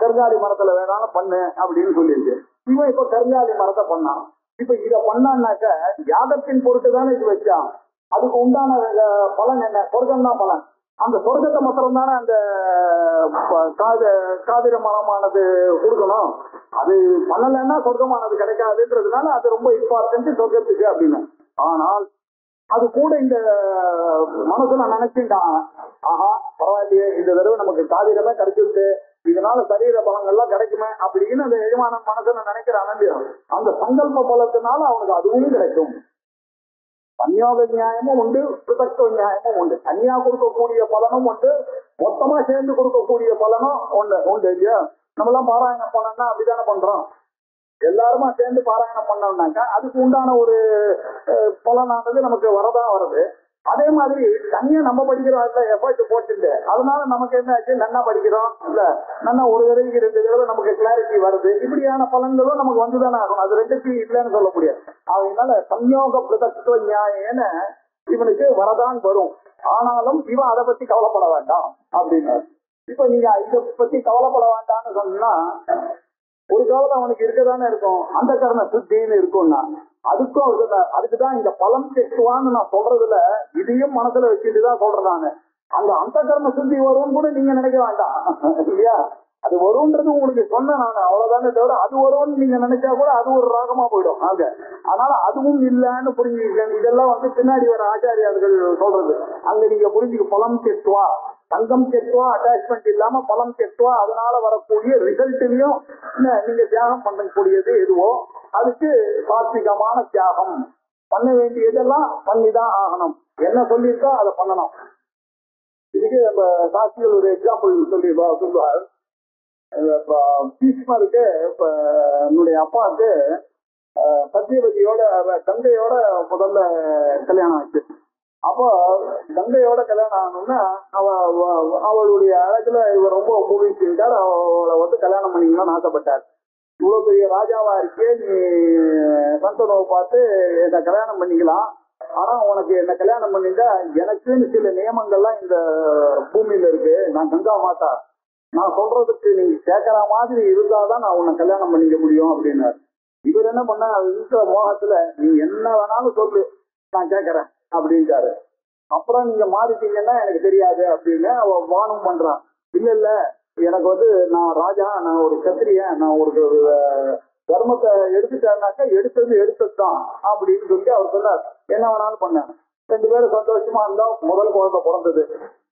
கருங்காலி மரத்துல வேணாலும் பண்ணு அப்படின்னு சொல்லியிருக்கு. இவன் இப்ப கருங்காலி மரத்தை பண்ணான். இப்ப இத பண்ணான்னாக்க யாகத்தின் பொருட்டு தானே இது வச்சான். அதுக்கு உண்டான பலன் என்ன? சொர்க்கம் தான் பலன். அந்த சொர்க்கத்தை மாத்திரம் தானே அந்த காதிர மரமானது கொடுக்கணும். அது பண்ணலைன்னா சொர்க்கமானது கிடைக்காதுன்றதுனால அது ரொம்ப இம்பார்ட்டன்ட் சொர்க்கத்துக்கு அப்படின்னு. ஆனால் அது கூட இந்த மனசுல நினைச்சுட்டான், ஆஹா பரவாயில்லையே இந்த தடவை நமக்கு காதிரமே கிடைச்சிருக்கு, இதனால சரீர பலங்கள்லாம் கிடைக்குமே அப்படின்னு அந்த எஜமான மனசுல நினைக்கிறான். அந்த சங்கல்ப பலத்தினால அவனுக்கு அதுவும் கிடைக்கும். சன்யோக நியாயமும் உண்டு, பிரதத்துவ நியாயமும் உண்டு. தனியா கொடுக்கக்கூடிய பலனும் உண்டு, மொத்தமா சேர்ந்து கொடுக்கக்கூடிய பலனும் உண்டு இல்லையா? நம்ம எல்லாம் பாராயணம் பண்ணோம்னா அப்படித்தானே பண்றோம். எல்லாருமா சேர்ந்து பாராயணம் பண்ணோம்னாக்கா அதுக்கு உண்டான ஒரு பலனானது நமக்கு வரதான் வருது. அதே மாதிரி தனியா நம்ம படிக்கிறோம், இல்ல எஃபர்ட் போட்டுட்டு அதனால நமக்கு என்ன ஆச்சு, நன்னா படிக்கிறோம் இல்ல, நன்னா ஒரு தடவைக்கு 2 தடவை நமக்கு கிளாரிட்டி வருது. இப்படியான பலன்களும் நமக்கு வந்துதானே ஆகும். அது ரெண்டுக்கு இல்லைன்னு சொல்ல முடியாது. அதனால சம்யோக பிரதத்துவ நியாயம்னு இவனுக்கு வரதான் வரும். ஆனாலும் இவன் அதை பத்தி கவலைப்பட வேண்டாம் அப்படின்னு. இப்ப நீங்க இதை பத்தி கவலைப்பட வேண்டாம்னு சொன்னா ஒரு கவலை அவனுக்கு இருக்கதானே இருக்கும். அந்த கரண சுத்தின்னு இருக்கும்னா அதுக்கும் அதுக்குதான் இந்த பலம் கெட்டுவான்னு நான் சொல்றதுல இதையும் மனசுல வச்சுட்டுதான் சொல்றேன் நானு. அந்த கர்ம சுத்தி வரும்னு கூட நீங்க நினைக்க வேண்டாம் இல்லையா? அது வரும்ன்றது உங்களுக்கு சொன்னேன் நான், அவ்வளவுதானே தவிர அது வரும்னு நீங்க நினைச்சா கூட அது ஒரு ராகமா போயிடும். அதனால அதுவும் இல்லைன்னு புரிஞ்சுக்க. இதெல்லாம் வந்து பின்னாடி வர ஆச்சாரியார்கள் சொல்றது. அங்க நீங்க புரிஞ்சுக்க, பலம் கெட்டுவா, தங்கம் கெட்டுவா, அட்டாச்மெண்ட் இல்லாம பலம் கெட்டுவா, அதனால வரக்கூடிய ரிசல்ட்லயும் நீங்க தியாகம் பண்ணக்கூடியது எதுவோ அதுக்கு சாத்விகமான தியாகம் பண்ண வேண்டியதெல்லாம் பண்ணிதான் ஆகணும். என்ன சொல்லியிருக்கோ அதை பண்ணணும். இதுக்கு நம்ம சாட்சிகள் ஒரு எக்ஸாம்பிள் சொல்லுவார். பீஷ்மருக்கு இப்ப என்னுடைய அப்பாவுக்கு சத்தியவதியோட கங்கையோட முதல்ல கல்யாணம் ஆச்சு. அப்போ கங்கையோட கல்யாணம் ஆகணும்னா அவளுடைய அழகுல இவர் ரொம்ப மூவிட்டார். அவளை வந்து கல்யாணம் பண்ணிக்கணும்னு ஆசைப்பட்டார். இவ்வளவு பெரிய ராஜாவா இருக்கே, நீ சந்தனவை பார்த்து என்னை கல்யாணம் பண்ணிக்கலாம், ஆனா உனக்கு என்ன கல்யாணம் பண்ணிட்டா எனக்குன்னு சில நியமங்கள்லாம் இந்த பூமியில இருக்கு, நான் கங்கா மாதா, நான் சொல்றதுக்கு நீங்க கேட்கற மாதிரி இருந்தாதான் நான் உன்னை கல்யாணம் பண்ணிக்க முடியும் அப்படின்னாரு. இவர் என்ன பண்ண, இருக்கிற மோகத்துல நீ என்ன வேணாலும் சொல்லு நான் கேட்கறேன் அப்படின்ட்டாரு. அப்புறம் நீங்க மாறிட்டீங்கன்னா எனக்கு தெரியாது அப்படின்னு அவ வானம் பண்றான். இல்ல இல்ல எனக்கு வந்து நான் ராஜா, நான் ஒரு கத்திரியன், நான் ஒரு தர்மத்தை எடுத்துட்டாருனாக்கா எடுத்ததுதான் அப்படின்னு சொல்லி அவர் சொன்னார். என்ன வேணாலும் பண்ணேன். 2 பேரும் சந்தோஷமா இருந்தா முதல் குழந்தை பிறந்தது.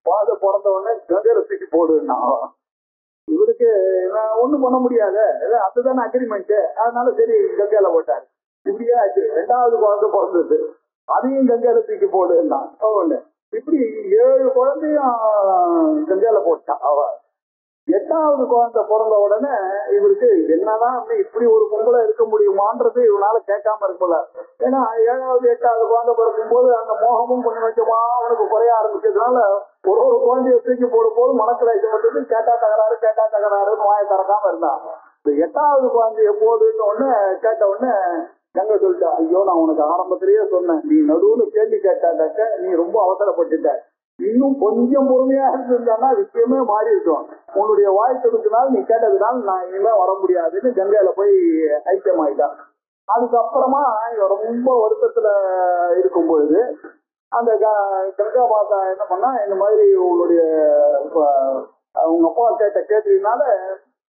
குழந்தை பிறந்த உடனே கங்கையில தூக்கி போடுன்னா இவருக்கு ஒண்ணும் பண்ண முடியாது, அதுதானே அக்ரிமெண்ட். அதனால சரி கங்கையில போட்டார். இப்படியே ஆச்சு. 2வது குழந்தை பிறந்தது, அதையும் கங்கையில தூக்கி போடுன்னா. இப்படி 7 குழந்தையும் கங்கையில போட்டான் அவ. 8வது குழந்தை பிறந்த உடனே இவருக்கு என்னதான் இப்படி ஒரு பொங்கலை இருக்க முடியுமான்றது இவனால கேட்காம இருக்கல. ஏன்னா 7வது 8வது குழந்தை பிறக்கும் போது அந்த மோகமும் கொஞ்சம் கொஞ்சமா அவனுக்கு குறைய ஆரம்பிச்சதுனால ஒரு குழந்தைய தூக்கி போடும் போது மனசுல வந்து கேட்டா தகராறுன்னு வாயை திறக்காம இருந்தான். இந்த 8வது குழந்தைய போதுன்னு ஒண்ணு கேட்ட உடனே கங்கை சொல்லிட்டா, ஐயோ நான் உனக்கு ஆரம்பத்திலேயே சொன்னேன், நீ நடுவுல கேள்வி கேட்டாக்க நீ ரொம்ப அவசரப்பட்டுட்ட, இன்னும் கொஞ்சம் பொறுமையா இருந்திருந்தான்னா விஷயமே மாறி இருக்கும். உன்னுடைய வாய் துடுக்குனால நீ கேட்டதுனால நான் இனிமே வர முடியாதுன்னு கங்கையில போய் ஐக்கியம் ஆயிட்டான். அதுக்கப்புறமா ரொம்ப வருத்தத்துல இருக்கும் பொழுது அந்த கங்கா மாதா என்ன பண்ணா, இந்த மாதிரி உங்களுடைய உங்க அப்பா கேட்ட கேட்டதுனால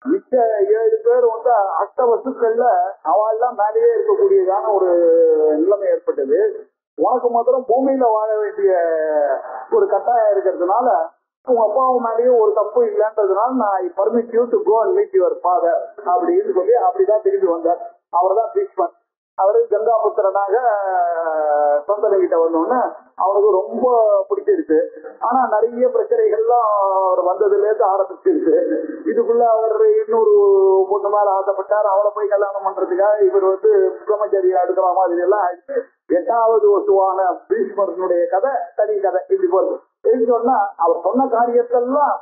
மிச்ச 7 பேர் வந்து அஷ்ட வசுக்கள்ல அவெல்லாம் மேலேயே இருக்கக்கூடியதான ஒரு நிலைமை ஏற்பட்டது. உனக்கு மாத்திரம் பூமியில வாழ வேண்டிய ஒரு கட்டாயம் இருக்கிறதுனால உங்க அப்பாவும் மேலேயும் ஒரு தப்பு இல்லைன்றதுனால நான் I permit you to go and meet your father அப்படின்னு சொல்லி அப்படிதான் திரும்பி வந்தார். அவர் தான் பீஷ்மன். அவரு கங்காபுத்திரனாக சந்தனகிட்ட வந்தோன்னு அவனுக்கு ரொம்ப பிடிச்சிருச்சு. ஆனா நிறைய பிரச்சனைகள்லாம் அவர் வந்ததுல இருந்து ஆரம்பிச்சிருச்சு. இதுக்குள்ள அவர் இன்னொரு பொண்ணு மேல ஆசைப்பட்டார். அவளை போய் கல்யாணம் பண்றதுக்காக இவர் வந்து பிரம்மச்சரியா எடுக்கிற மாதிரி எல்லாம் ஆயிடுச்சு. 8வது வசுவான பீஷ்மரனுடைய கதை தனி கதை இப்படி போகுது. சொன்னா அவர் சொன்ன காரியத்தெல்லாம்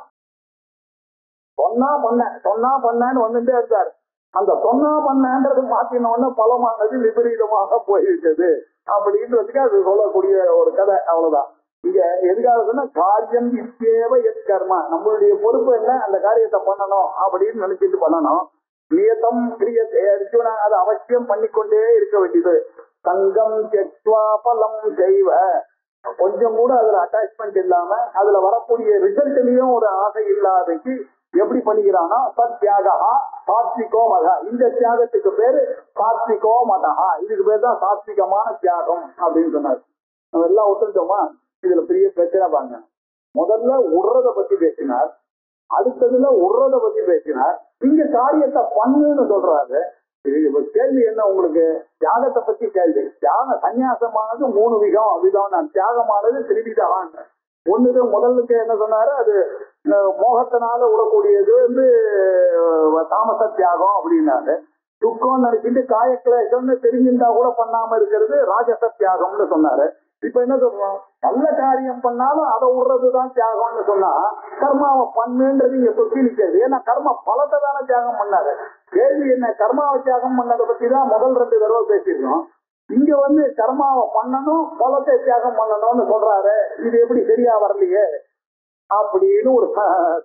சொன்னா பண்ணன்னு வந்துட்டே இருக்காரு. அந்த சொன்னா பண்ணன்றது மாத்தினோன்னு பலமானது விபரீதமாக போயிருச்சது அப்படின்றதுக்கு அது சொல்லக்கூடிய ஒரு கதை. அவ்வளவுதான். இங்க எதுக்காக சொன்னா காரியம் இத்தேவ எத் கர்மா, நம்மளுடைய பொறுப்பு என்ன, அந்த காரியத்தை பண்ணணும் அப்படின்னு நினைச்சிட்டு பண்ணணும். நியதம் கிரியத்தை அர்ஜுனா அதை அவசியம் பண்ணிக்கொண்டே இருக்க வேண்டியது. சங்கம் தெக்வா பலம் செய்வ, கொஞ்சம் கூட அதுல அட்டாச்மெண்ட் இல்லாம அதுல வரக்கூடிய ரிசல்ட்லயும் ஒரு ஆசை இல்லாதக்கு எப்படி பண்ணிக்கிறானா சத்யாகா சாத்விகோ மதா. இந்த தியாகத்துக்கு பேரு சாத்விகோ மதா. இதுக்கு பேர் தான் சாத்விகமான தியாகம் அப்படின்னு சொன்னார். நம்ம எல்லாம் ஒத்துட்டோமா? இதுல பெரிய பிரச்சனை பாருங்க. முதல்ல உடுறத பத்தி பேசினார், அடுத்ததுல உடுறத பத்தி பேசினார், இங்க காரியத்தை பண்ணுன்னு சொல்றாரு. கேள்வி என்ன உங்களுக்கு? தியாகத்தை பத்தி கேள்வி. தியாக சன்னியாசமானது 3 விதம். தியாகமானது திருவிதான். ஒண்ணுது முதலுக்கு என்ன சொன்னாரு, அது மோகத்தினால விடக்கூடியது வந்து தாமச தியாகம் அப்படின்னாரு. துக்கம் நினைச்சிட்டு காயக்கிளேசம்னு தெரிஞ்சிருந்தா கூட பண்ணாம இருக்கிறது ராஜச தியாகம்னு சொன்னாரு. இப்ப என்ன சொல்றோம், நல்ல காரியம் பண்ணாலும் அதை விடுறதுதான் தியாகம்னு சொன்னா கர்மாவை பண்ணுன்றது இங்க சொத்தி நிற்கிறது. ஏன்னா கர்ம பலத்தை தானே தியாகம் பண்ணாரு. கேள்வி என்ன, கர்மாவை தியாகம் பண்ணதை பத்தி தான் முதல் 2 தடவை பேசியிருக்கோம். இங்க வந்து கர்மாவை பண்ணணும் பலத்தை தியாகம் பண்ணணும்னு சொல்றாரு. இது எப்படி சரியா வரலையே அப்படின்னு ஒரு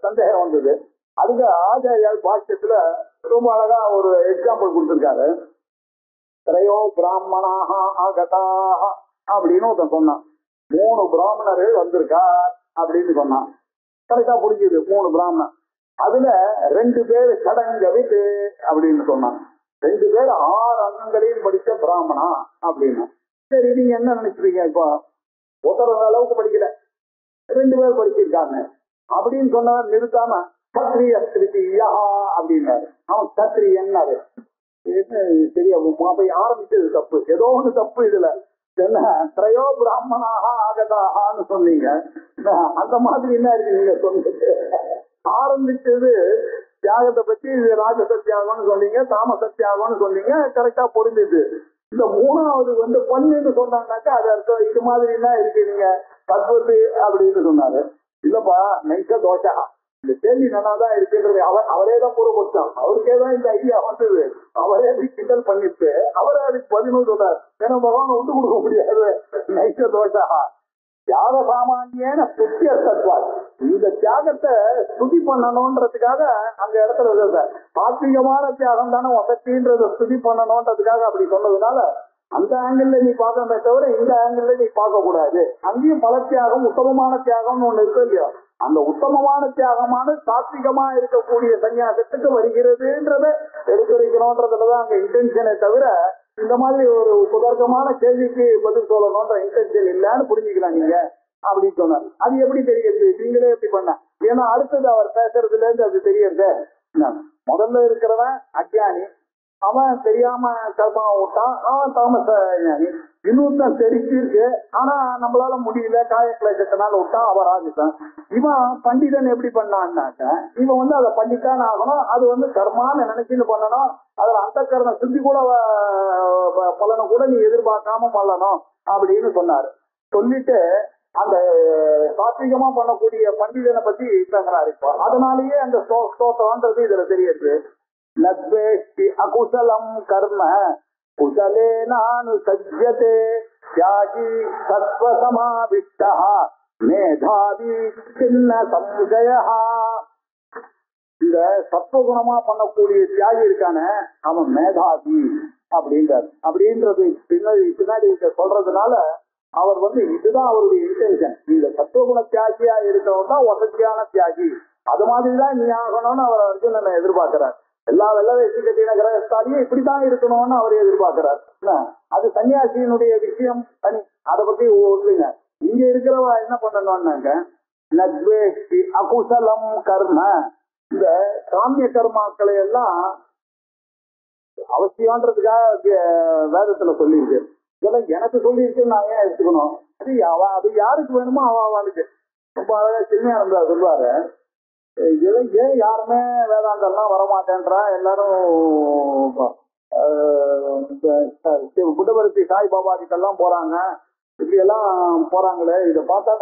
சந்தேகம் வந்தது. அதுக்கு ஆச்சாரியால் பாஷ்யத்துல ரொம்ப அழகா ஒரு எக்ஸாம்பிள் கொடுத்திருக்காரு. திரையோ பிராமணாக ஆகதாக அப்படின்னு ஒருத்தன் சொன்னான். 3 பிராமணர்கள் வந்திருக்கார் அப்படின்னு சொன்னான். கரெக்டா புரிஞ்சுது. 3 பிராமணன், அதுல 2 பேர் சடங்கவித்து அப்படின்னு சொன்னான். 2 பேர் 6 அங்கங்களையும் படிச்ச பிராமணா அப்படின்னு. சரி, நீங்க என்ன நினைச்சிருக்கீங்க? இப்போ ஒருத்தர் அளவுக்கு படிக்கல, 2 பேர் படிச்சிருக்காங்க அப்படின்னு சொன்னவர் நிறுத்தாம சத்திரிய ஸ்திரியா அப்படின்னாரு. அவன் சத்திரியன்னாரு. சரியா போய் ஆரம்பிச்சது தப்பு, ஏதோ ஒண்ணு தப்பு இதுல. என்ன திரையோ பிராமணாக ஆகதாகான்னு சொன்னீங்க, அந்த மாதிரி என்ன இருக்கு நீங்க சொன்னது? ஆரம்பிச்சது தியாகத்தை பத்தி, இது ராஜச தியாகம்னு சொன்னீங்க, தாமச தியாகம்னு சொன்னீங்க, கரெக்டா பொருந்துது. இந்த 3வது வந்து பண்ணுன்னு சொன்னாங்கன்னாக்கா அது அர்த்தம் இது மாதிரி என்ன இருக்கு, நீங்க தத்துவத்து அப்படின்னு சொன்னாரு. இல்லப்பா நைச தோஷா, இந்த கேள்வி நல்லாதான் இருக்குன்றது அவரே தான் பூர்வபட்சம். அவருக்கே தான் இந்த ஐடியா வந்தது. அவரே கிண்டல் பண்ணிட்டு அவரே அதுக்கு பதிலும் சொன்னார். ஏன்னா பகவான் விட்டு கொடுக்க முடியாது. நைச தோஷா தியாக சாமானியன சுத்திய தத்துவார். இந்த தியாகத்தை ஸ்துதி பண்ணணும்ன்றதுக்காக அந்த இடத்துல சாத்விகமான தியாகம் தானே வசதின்றத ஸ்துதி பண்ணணும்ன்றதுக்காக அப்படி சொன்னதுனால அந்த ஆங்கிள் நீ பார்க்கணுமே தவிர இந்த ஆங்கிள் நீ பார்க்க கூடாது. அங்கேயும் பல தியாகம் உத்தமமான தியாகம்னு ஒண்ணு இருக்கு இல்லையா? அந்த உத்தமமான தியாகமான சாத்விகமா இருக்கக்கூடிய சன்னியாசத்துக்கு வருகிறதுன்றத எடுத்துரைக்கணும்ன்றதுலதான் அங்க இன்டென்ஷனை தவிர இந்த மாதிரி ஒரு குதர்க்கமான கேள்விக்கு பதில் சொல்லணும்ன்ற இன்டென்ஷன் இல்லைன்னு புரிஞ்சுக்கலாம் நீங்க அப்படின்னு சொன்னார். அது எப்படி தெரியுது? நீங்களே எப்படி பண்ண? ஏன்னா அடுத்தது அவர் பேசுறதுல இருந்து அது தெரியறது. முதல்ல இருக்கிறவன் அஜ்ஞானி, அவன் தெரியாம கர்மா விட்டான், அவன் தாமச ஞானி. இன்னொருத்தன் தெரிஞ்சிருக்கு ஆனா நம்மளால முடியல, காய கிளேசத்தினால விட்டான், அவன் ராஜதான். இவன் பண்டிதன் எப்படி பண்ணான்னாக்க இவன் வந்து அதை பண்ணித்தான் ஆகணும். அது வந்து கர்மான்னு நினைச்சுன்னு பண்ணணும். அதுல அந்த கர்ண சுத்தி கூட பலனை கூட நீ எதிர்பார்க்காம பண்ணணும் அப்படின்னு சொன்னாரு. சொல்லிட்டு அந்த சாத்விகமா பண்ணக்கூடிய பண்டிதனை பத்தி பேசுறாரு. இப்போ அதனாலேயே அந்த ஸ்தோத்திரம்ன்றது இதுல தெரியுது. நத்வேஷ்டி அகுசலம் கர்ம குசலே நானு சஜ்யதே தியாகி சத்வசமாவிஷ்டா மேதாவி சின்ன சம்சயா. இந்த சத்வகுணமா பண்ணக்கூடிய தியாகி இருக்கான அவன் மேதாவி, அப்படின்றார். அப்படின்றது பின்னாடி சொல்றதுனால அவர் இதுதான் அவருடைய இன்டென்ஷன். இந்த சத்துவகுண தியாகியா இருக்கிறவன் தான் வசதியான தியாகி, அது மாதிரிதான் நீ ஆகணும்னு அவர் அர்ஜுனனை எதிர்பார்க்கிறார். எல்லா வெள்ள வேஷ்டி கட்டின கிரகஸ்தாலியும் இப்படித்தான் இருக்கணும்னு அவர் எதிர்பார்க்கிறார். அது சன்னியாசியினுடைய விஷயம் தனி, அதை பத்தி ஒண்ணுங்க. இங்க இருக்கிறவ என்ன பண்ணணும்னாங்க, நத்வேஷ்டி அகுசலம் கர்ம, இந்த காமிய கர்மாக்களை எல்லாம் அவசியம்ன்றதுக்காக வேதத்துல சொல்லியிருக்கு. இதெல்லாம் எனக்கு சொல்லியிருக்கு, நான் ஏன் எடுத்துக்கணும்? அது யாருக்கு வேணுமோ அவளுக்கு. ரொம்ப அழகா சின்ன சொல்லுவாரு, இதெல்லாம் ஏன் யாருமே வேதாந்தம்லாம் வரமாட்டேன்றா, எல்லாரும் புட்டபர்த்தி சாய்பாபா கிட்ட எல்லாம் போறாங்க, இப்படி எல்லாம் போறாங்களே, இதை பார்த்தா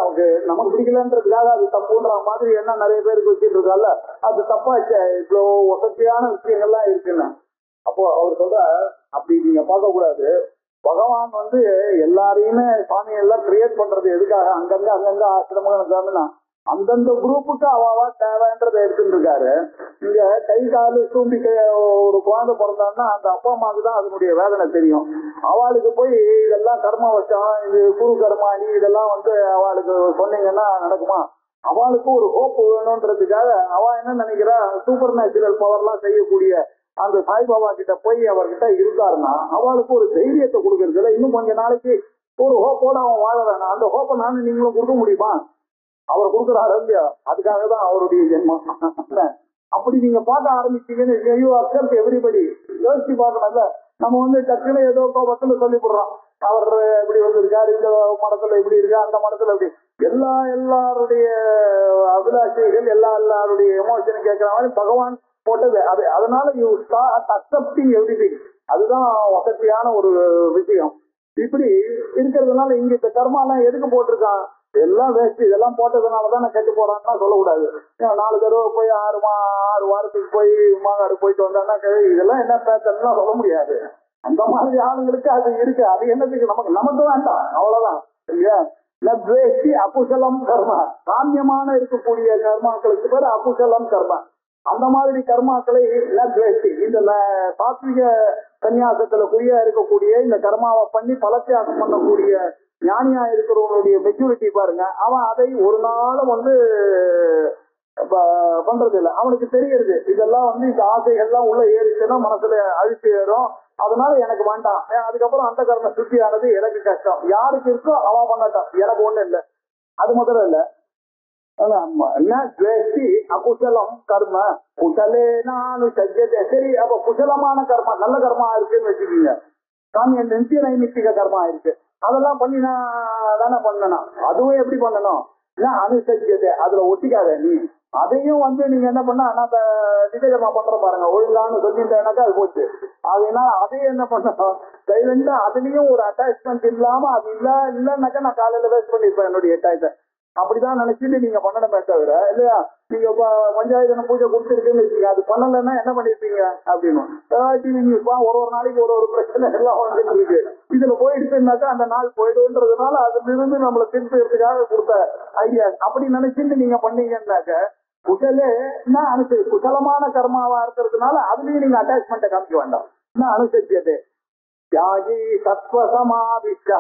நமக்கு பிடிக்கலன்றதுக்காக அது தப்புன்ற மாதிரி என்ன நிறைய பேருக்கு வச்சுட்டு இருக்கால, அது தப்பா இவ்வளோ வசதியான விஷயங்கள்லாம் இருக்குன்னு. அப்போ அவர் சொல்ற, அப்படி நீங்க பார்க்க கூடாது. பகவான் எல்லாரையுமே சாமி எல்லாம் கிரியேட் பண்றது எதுக்காக, அங்கங்க ஆசிரமம் அந்தந்த குரூப்புக்கு அவாவா தேவைன்றதை எடுத்துட்டு இருக்காரு. இங்க கை காலு தூம்பி ஒரு குழந்தை பிறந்தான்னா அந்த அப்பா அம்மாவுக்கு தான் அதனுடைய வேதனை தெரியும். அவளுக்கு போய் இதெல்லாம் கர்ம வச்சம், இது குரு கர்மாணி, இதெல்லாம் அவளுக்கு சொன்னீங்கன்னா நடக்குமா? அவளுக்கு ஒரு ஹோப் வேணும்ன்றதுக்காக அவ என்ன நினைக்கிறா, சூப்பர் நேச்சுரல் பவர்லாம் செய்யக்கூடிய அந்த சாய்பாபா கிட்ட போய் அவர்கிட்ட இருக்காருன்னா அவளுக்கு ஒரு தைரியத்தை கொடுக்கறதுல இன்னும் கொஞ்ச நாளைக்கு ஒரு ஹோப்போட அவன் வாழ வேணாம். அந்த ஹோப்பை நானும் நீங்களும் கொடுக்க முடியுமா? அவர் கொடுக்குறாரு இல்லையா, அதுக்காக தான் அவருடைய ஜென்மம். அப்படி நீங்க பார்க்க ஆரம்பிச்சீங்கன்னு எவ்ரிபடி யோசிச்சு பார்க்கணும்ல. நம்ம டக்குன்னு ஏதோ கோபத்துல சொல்லிவிடுறோம், அவர் இப்படி வந்திருக்காரு, இந்த மடத்துல இப்படி இருக்கா, அந்த மடத்துல இப்படி, எல்லாருடைய அபிலாஷைகள் எல்லாருடைய எமோஷன் கேட்கிற மாதிரி பகவான் போட்டது அது. அதனால யூ ஸ்டார்ட் அக்செப்டிங் எவ்ரிதிங். அதுதான் வசதியான ஒரு விஷயம். இப்படி இருக்கிறதுனால இங்க இந்த கர்மாலாம் எதுக்கு போட்டிருக்கான், எல்லாம் வேஸ்ட், இதெல்லாம் போட்டதுனாலதான் நான் கெட்டு போறான்னு சொல்லக்கூடாது. 4 தடவை போய் 6 வாரத்துக்கு போய் மாநாடு போயிட்டு வந்தான்னா இதெல்லாம் என்ன பேட்டர்ன் சொல்ல முடியாது. அந்த மாதிரி ஆளுங்களுக்கு அது இருக்கு. அது என்னத்துக்கு நமக்கு வேண்டாம், அவ்வளவுதான் இல்லையா. நத்வேஷ்டி அகுசலம் கர்மா, காமியமான இருக்கக்கூடிய கர்மாக்களுக்கு பேர் அகுசலம் கர்மா. அந்த மாதிரி கர்மாக்களை நத்வேஷ்டி, இந்த சாத்விக சன்னியாசத்துல குறியா இருக்கக்கூடிய இந்த கர்மாவை பண்ணி பலத்தியாகம் பண்ணக்கூடிய ஞானியா இருக்கிறவனுடைய மெச்சூரிட்டி பாருங்க. அவன் அதை ஒரு நாளும் பண்றது இல்லை. அவனுக்கு தெரியறது இதெல்லாம் இந்த ஆசைகள்லாம் உள்ள ஏறிச்சுன்னா மனசுல அழிச்சு ஏறும். அதனால எனக்கு வேண்டாம். அதுக்கப்புறம் அந்த கர்ம சுத்தியானது எனக்கு கஷ்டம். யாருக்கு இருக்கோ அவன் பண்ணட்டான், எனக்கு ஒண்ணு இல்லை. அது முதல்ல இல்ல. அகுசலம் கர்ம குசலே நானு சஜ்ஜதே. சரி, அப்ப குசலமான கர்மா நல்ல கர்மா இருக்குன்னு வச்சுக்கீங்க. சாமி நித்திய நைமித்திக கர்மா இருக்கு, அதெல்லாம் பண்ணி நான் தானே பண்ணணும். அதுவும் எப்படி பண்ணணும், அனுசரிச்சது அதுல ஒட்டிக்காத நீ. அதையும் நீங்க என்ன பண்ண, அந்த நிதிகர்மா பண்ற பாருங்க, ஒழுங்கான்னு சொல்லிட்டேனாக்கா அது போச்சு. அதனால அதையும் என்ன பண்ணணும், சைலண்டா அதுலயும் ஒரு அட்டாச்மெண்ட் இல்லாம, அது இல்லைன்னாக்கா நான் காலையில வேஸ்ட் பண்ணிருப்பேன் என்னுடைய டைத்தை. அப்படிதான் நினைச்சிட்டு நீங்க பண்ணணுமே தவிர, இல்லையா நீங்க பஞ்சாயத்து பூஜை கொடுத்துருக்குன்னு வச்சுக்க, அது பண்ணலன்னா என்ன பண்ணிருப்பீங்க அப்படின்னு ஒரு நாளைக்கு ஒரு பிரச்சனை எல்லாம் வந்துட்டு இருக்கு. இதுல போயிடுச்சுன்னாக்கா அந்த நாள் போயிடுன்றதுனால அதுல இருந்து நம்மளை திருப்பதுக்காக கொடுத்த ஐடியா. அப்படி நினைச்சிட்டு நீங்க பண்ணீங்கன்னாக்க குசலே என்ன அனுசரி, குசலமான கர்மாவா இருக்கிறதுனால அதுலயும் நீங்க அட்டாச்மெண்ட்டை காமிக்க வேண்டாம். என்ன அனுசரிச்சது தியாகி சத்வசமாவிஷ்டா,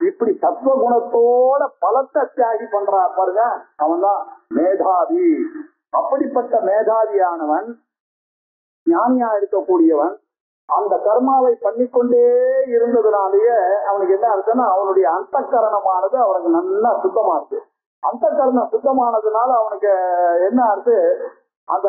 இப்படி சத்வகுணத்தோட பலத்தை தியாகி பண்றா பாருங்க, அவன் தான் மேதாவி. அப்படிப்பட்ட மேதாவியானவன், ஞானியா இருக்கக்கூடியவன், அந்த கர்மாவை பண்ணிக்கொண்டே இருந்ததுனாலேயே அவனுக்கு என்ன அர்த்தம்னா அவனுடைய அந்தக்கரணமானது அவனுக்கு நல்லா சுத்தமா இருக்கு. அந்தக்கரணம் சுத்தமானதுனால அவனுக்கு என்ன அர்த்தம், அந்த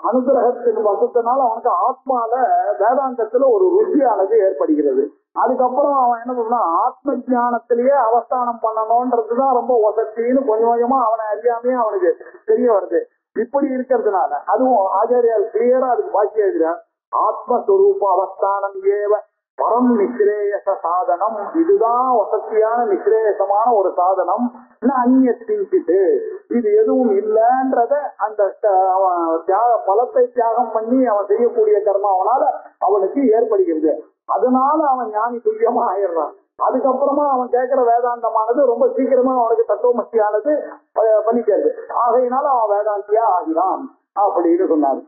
அனுகிரகத்தின் வசத்தினால அவனுக்கு ஆத்மால வேதாந்தத்துல ஒரு ருச்சியானது ஏற்படுகிறது. அதுக்கப்புறம் அவன் என்ன பண்ணா, ஆத்ம ஜானத்திலேயே அவஸ்தானம் பண்ணணும்ன்றதுதான் ரொம்ப வசத்தின்னு கொஞ்சம் கொஞ்சமா அவனை அறியாமையே அவனுக்கு தெரிய வருது. இப்படி இருக்கிறதுனால அதுவும் ஆச்சாரியார் கிளியரா அதுக்கு பாக்கி எழுதுறார், ஆத்மஸ்வரூப அவஸ்தானம் ஏவ பரம் நிஸ்ரேயச சாதனம். இதுதான் வசதியான நிஸ்ரேயசமான ஒரு சாதனம். அந்நியத்தின்கிட்டு இது எதுவும் இல்லைன்றத அந்த பலத்தை தியாகம் பண்ணி அவன் செய்யக்கூடிய கர்மாவனால அவனுக்கு ஏற்படுகிறது. அதனால அவன் ஞானி துல்லியமா ஆயிடுறான். அதுக்கப்புறமா அவன் கேட்கிற வேதாந்தமானது ரொம்ப சீக்கிரமா அவனுக்கு தத்துவமசியானது பண்ணிக்கிறது. ஆகையினால அவன் வேதாந்தியா ஆகிறான் அப்படின்னு சொன்னார்.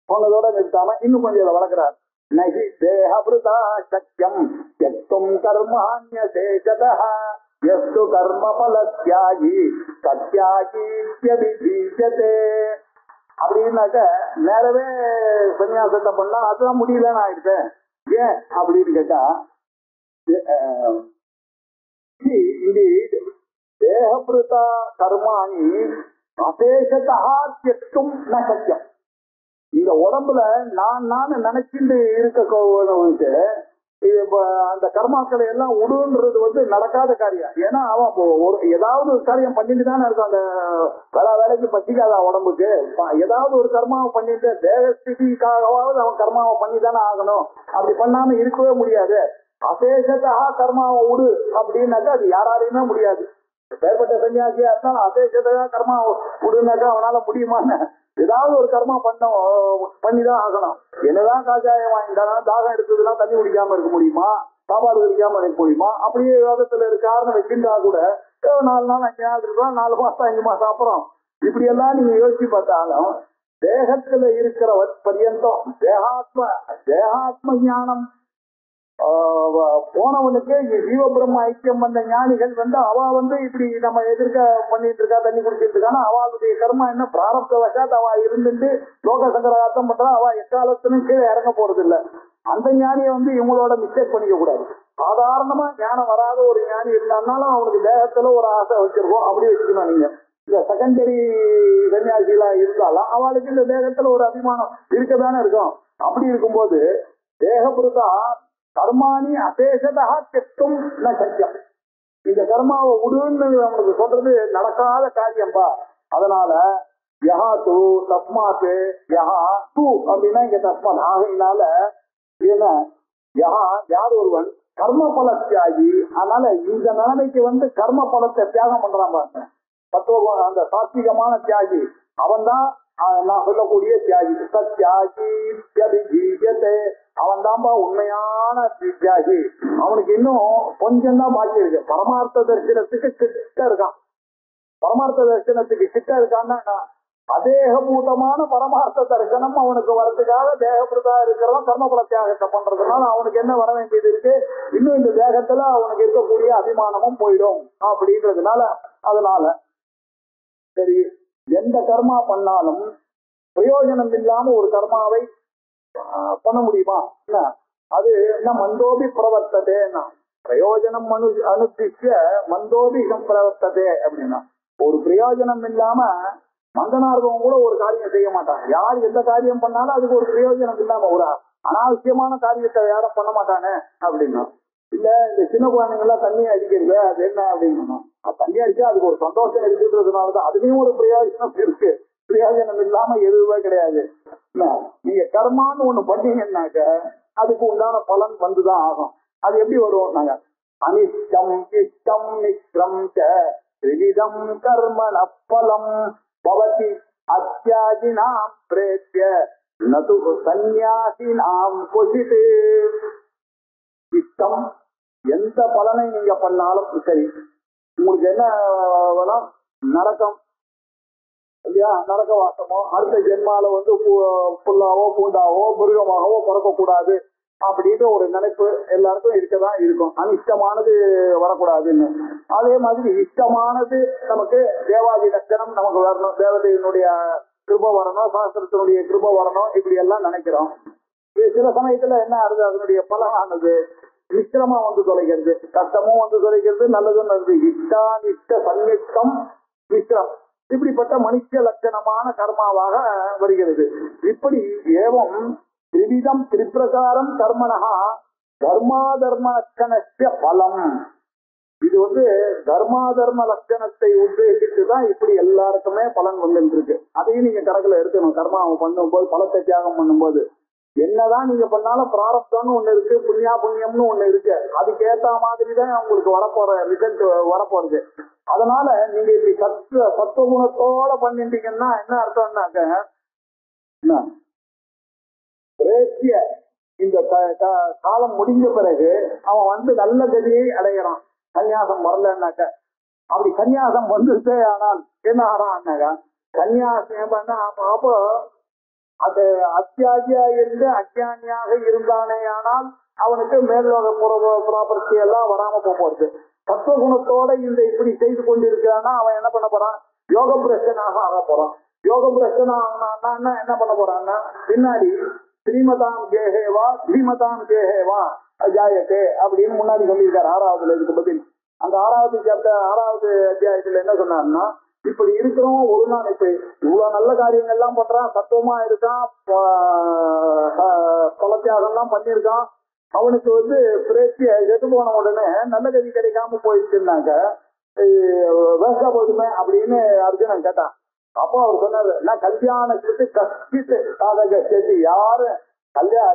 சொன்னதோட நிறுத்தாம இன்னும் கொஞ்சம் இதை வளர்க்கிறார். நகி தேஹபிருதா சக்கியம் யக்தும் கர்மாண்யசேஷதः யஸ்து கர்ம பலத்யாகி சத்யாகீத்யபிதீயதே. அப்படின்னாக்க நேரவே சன்னியாசத்தை பண்ணா அதுதான் முடியலன்னு ஆயிடுச்சேன். ஏன் அப்படின்னு கேட்டா தேகபிருதா கர்மாணி அசேஷதா தியக்தும் ந சக்கியம். இந்த உடம்புல நான் நினைச்சிட்டு இருக்க அந்த கர்மாக்களை எல்லாம் உடுன்றது நடக்காத காரியம். ஏன்னா அவன் ஏதாவது ஒரு காரியம் பண்ணிட்டு தானே இருக்கும். அந்த வேலைக்கு பசிக்காத உடம்புக்கு ஏதாவது ஒரு கர்மாவை பண்ணிட்டு தேகஸ்திதிக்காகவாவது அவன் கர்மாவை பண்ணி தானே ஆகணும். அப்படி பண்ணாம இருக்கவே முடியாது. அசேஷத்தா கர்மாவை உடு அப்படின்னாக்கா அது யாராலையுமே முடியாது. பேர்பட்ட சன்னியாசியா இருந்தாலும் அசேஷத்தா கர்மா உடுனாக்கா அவனால முடியுமான்னு ஏதாவது ஒரு கர்மா பண்ணிதான் ஆகணும். என்னதான் காஜாயம் வாங்கிட்டாலும் தாகம் எடுத்ததுன்னா தண்ணி குடிக்காம இருக்க முடியுமா? சாப்பாடு குடிக்காம இருக்க முடியுமா? அப்படியே யோகத்துல இருக்காருன்னு வச்சுட்டா கூட 4 நாள் 5 நாள் இருக்கலாம், 4 மாசம் 5 மாசம் அப்புறம் இப்படி எல்லாம் நீங்க யோசிச்சு பார்த்தாலும் தேகத்துல இருக்கிற பரியந்தம் தேகாத்ம ஞானம் போனவனுக்கு ஜீவ பிரம்ம ஐக்கியம் வந்த ஞானிகள் அவ இப்படி நம்ம எதிர்க்க பண்ணிட்டு இருக்கா, தண்ணி குடிச்சிட்டு இருக்கானா அவளுடைய கர்மா என்ன பிராரப்த வசாத் அவ இருந்துட்டு லோக சங்கரார்த்தம் பண்றா. அவ எக்காலத்திலும் கீழே இறங்க போறது இல்ல. அந்த ஞானியை இவங்களோட மிஸ்டேக் பண்ணிக்க கூடாது. சாதாரணமா ஞானம் வராத ஒரு ஞானி இருந்தாலும் அவனுக்கு தேகத்துல ஒரு ஆசை வச்சிருக்கோம், அப்படி வச்சுக்கணும். நீங்க இந்த செகண்டரி சன்னியாசிகளா இருந்தாலும் அவளுக்கு இந்த தேகத்துல ஒரு அபிமானம் இருக்கதானே இருக்கும். அப்படி இருக்கும்போது தேகபிருதா கர்மானி அசேஷதா தியக்தும் ந சக்கியம். இந்த கர்மாவை உடுன்னு அவனுக்கு சொல்றது நடக்காத காரியம்பா. அதனால யஹா தூ தஸ்மாத்து யஹா தூ அப்படின்னா இங்க தஸ்மாத் ஆகையினால என்ன யஹா யார் ஒருவன் கர்ம பல தியாகி. அதனால இந்த நிலைமைக்கு கர்ம பலத்தை தியாகம் பண்றான் பாருங்க. தத்துவ அந்த சாத்விகமான தியாகி அவன் தான் நான் சொல்லக்கூடிய தியாகி. சத்யாகி அவன் தான்பா உண்மையான தியாகி. அவனுக்கு இன்னும் கொஞ்சம் தான் பாக்கி இருக்கு. பரமார்த்த தரிசனத்துக்கு கிட்ட இருக்கான். பரமார்த்த தரிசனத்துக்கு கிட்ட இருக்கான்னா அதேகபூதமான பரமார்த்த தரிசனம் அவனுக்கு வரதுக்காக தேகபிரதா இருக்கிறவன் கர்மபல தியாகத்தை பண்றதுனால அவனுக்கு என்ன வர வேண்டியது இருக்கு? இன்னும் இந்த தேகத்துல அவனுக்கு இருக்கக்கூடிய அபிமானமும் போயிடும் அப்படின்றதுனால. அதனால சரி, எந்த கர்மா பண்ணாலும் பிரயோஜனம் இல்லாம ஒரு கர்மாவை பண்ண முடியுமா? என்ன அது என்ன மந்தோபி பிரவர்த்ததேன்னா பிரயோஜனம் அனுதிஷ்ய மந்தோபி பிரவர்த்ததே அப்படின்னா ஒரு பிரயோஜனம் இல்லாம மந்தனார்வம் கூட ஒரு காரியம் செய்ய மாட்டாங்க. யார் எந்த காரியம் பண்ணாலும் அதுக்கு ஒரு பிரயோஜனம் இல்லாம ஒரு அனாவசியமான காரியத்தை யாரும் பண்ண மாட்டானே அப்படின்னா. இல்ல இந்த சின்ன குழந்தைங்க எல்லாம் தண்ணி அடிக்கிறது அது என்ன அப்படின்னு தண்ணி அடிச்சா அதுக்கு ஒரு சந்தோஷம் இருக்குன்றதுனாலதான் அதுலயும் ஒரு பிரயோஜனம் இருக்கு. பிரயோஜனம் இல்லாம எதுவுமே கிடையாது. நீங்க கர்மான்னு ஒண்ணு பண்ணீங்கன்னாக்க அதுக்கு உண்டான பலன் வந்துதான் ஆகும். அது எப்படி வரும்? நாங்க அனிஷ்டம் இஷ்டம் நிஷ்டம் திரிவிதம் கர்ம பலம் பவதி அத்தியாகினாம் பிரேத்ய நது சந்நியாசினாம் கொசிது. இஷ்டம் எந்த பலனை நீங்க பண்ணாலும் சரி, உங்களுக்கு என்ன வேணும்? நரக்கம் இல்லையா? நரக்க வாசமோ அடுத்த ஜென்மால புல்லாவோ பூண்டாவோ மிருகமாகவோ பிறக்கக்கூடாது அப்படின்ற ஒரு நினைப்பு எல்லாருக்கும் இருக்கதான் இருக்கும். அனிஷ்டமானது வரக்கூடாதுன்னு. அதே மாதிரி இஷ்டமானது நமக்கு தேவாதி லட்சணம் நமக்கு வரணும், தேவதையினுடைய கிருபை வரணும், சாஸ்திரத்தினுடைய கிருபை வரணும், இப்படி எல்லாம் நினைக்கிறோம். சில சமயத்துல என்ன ஆகுது? அதனுடைய பலனானது மிஷ்டமா தொலைகிறது. கஷ்டமும் தொலைகிறது, நல்லதும் நல்லது. இஷ்டானிஷ்ட சன்னிஷ்டம் மிஷ்டம் இப்படிப்பட்ட மனுஷ லட்சணமான கர்மாவாக வருகிறது. இப்படி ஏவம் திரிவிதம் திரிப்பிரகாரம் கர்மனஹா தர்மாதர்ம லட்சணஸ்ய பலம். இது தர்மாதர்ம லட்சணத்தை உத்தேசித்துதான் இப்படி எல்லாருக்குமே பலன் வந்துருக்கு. அதையும் நீங்க கணக்குல எடுக்கணும். கர்மாவை பண்ணும்போது, பலத்தை தியாகம் பண்ணும்போது என்னதான் நீங்க பண்ணாலும் பிராரப்தம்னு ஒண்ணு இருக்கு, புண்ணியா புண்ணியம்னு ஒண்ணு இருக்கு. அதுக்கு ஏத்த மாதிரிதான் உங்களுக்கு வரப்போற ரிசல்ட் வரப்போறது. அதனால நீங்க இப்படி சத்துவ குணத்தோட பண்ணிட்டீங்கன்னா என்ன அர்த்தம்னாக்க இந்த காலம் முடிஞ்ச பிறகு அவன் நல்ல கதியை அடைகிறான். சன்னியாசம் வரலன்னாக்க அப்படி சன்னியாசம் வந்துட்டே ஆனால் என்ன ஆறான்னாக்கா சன்னியாசம் அப்போ அது அத்தியாகியா இருந்து அஜானியாக இருந்தானே ஆனால் அவனுக்கு மேல்லோக ப்ராப்பர்ட்டி எல்லாம் வராம போறது. தத்துவகுணத்தோட இந்த இப்படி செய்து கொண்டிருக்கானா அவன் என்ன பண்ண போறான்? யோக பிரச்சனாக ஆக போறான். யோக பிரச்சனை ஆனா என்ன பண்ண போறான்னா பின்னாடி ஸ்ரீமதாம் கேஹேவா ஸ்ரீமதாம் கேஹேவா அஜாயத்தே அப்படின்னு முன்னாடி சொல்லியிருக்காரு 6வதுல. இதுக்கு பதில் அந்த 6வது அத்தியாயத்துல என்ன சொன்னார்னா, இப்படி இருக்கிறோம் ஒரு நாள் இப்ப இவ்வளவு நல்ல காரியங்கள் எல்லாம் பண்றான், தத்துவமா இருக்கான், பலத்தியாகம் எல்லாம் பண்ணியிருக்கான். அவனுக்கு பிரேத்திய செத்து போன உடனே நல்ல கதி கிடைக்காம போயிடுச்சுன்னாக்க வேஸ்டா போயிடுமே அப்படின்னு அர்ஜுனன் கேட்டான். அப்போ அவர் சொன்னாரு, நான் கல்யாணத்துக்கு கஷ்டித்து சாதக சேர்த்து யாரு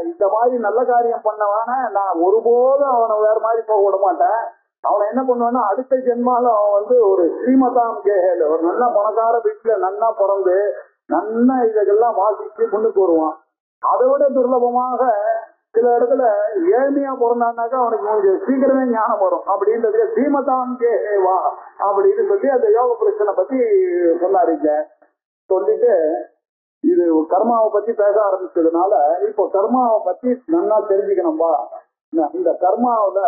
இந்த மாதிரி நல்ல காரியம் பண்ணவான நான் ஒருபோதும் அவனை வேற மாதிரி போக விட மாட்டேன். அவனை என்ன பண்ணுவான்னா அடுத்த ஜென்மால அவன் ஒரு ஸ்ரீமதாம் கேஹேல ஒரு நல்ல பணக்கார வீட்டுல நன்னா பிறந்து நன்னா இதெல்லாம் வாசிச்சு முன்னுக்கு வருவான். அதை விட துர்லபமாக சில இடத்துல ஏழ்மையா பிறந்தான்னாக்கா அவனுக்கு கொஞ்சம் சீக்கிரமே ஞானம் வரும் அப்படின்றதுக்கு ஸ்ரீமதாம் கேஹேவா அப்படின்னு சொல்லி அந்த யோக பிரச்சனை பத்தி சொன்னாருங்க. சொல்லிட்டு இது கர்மாவை பத்தி பேச ஆரம்பிச்சதுனால இப்போ கர்மாவை பத்தி நல்லா தெரிஞ்சுக்கணும்பா. இந்த கர்மாவில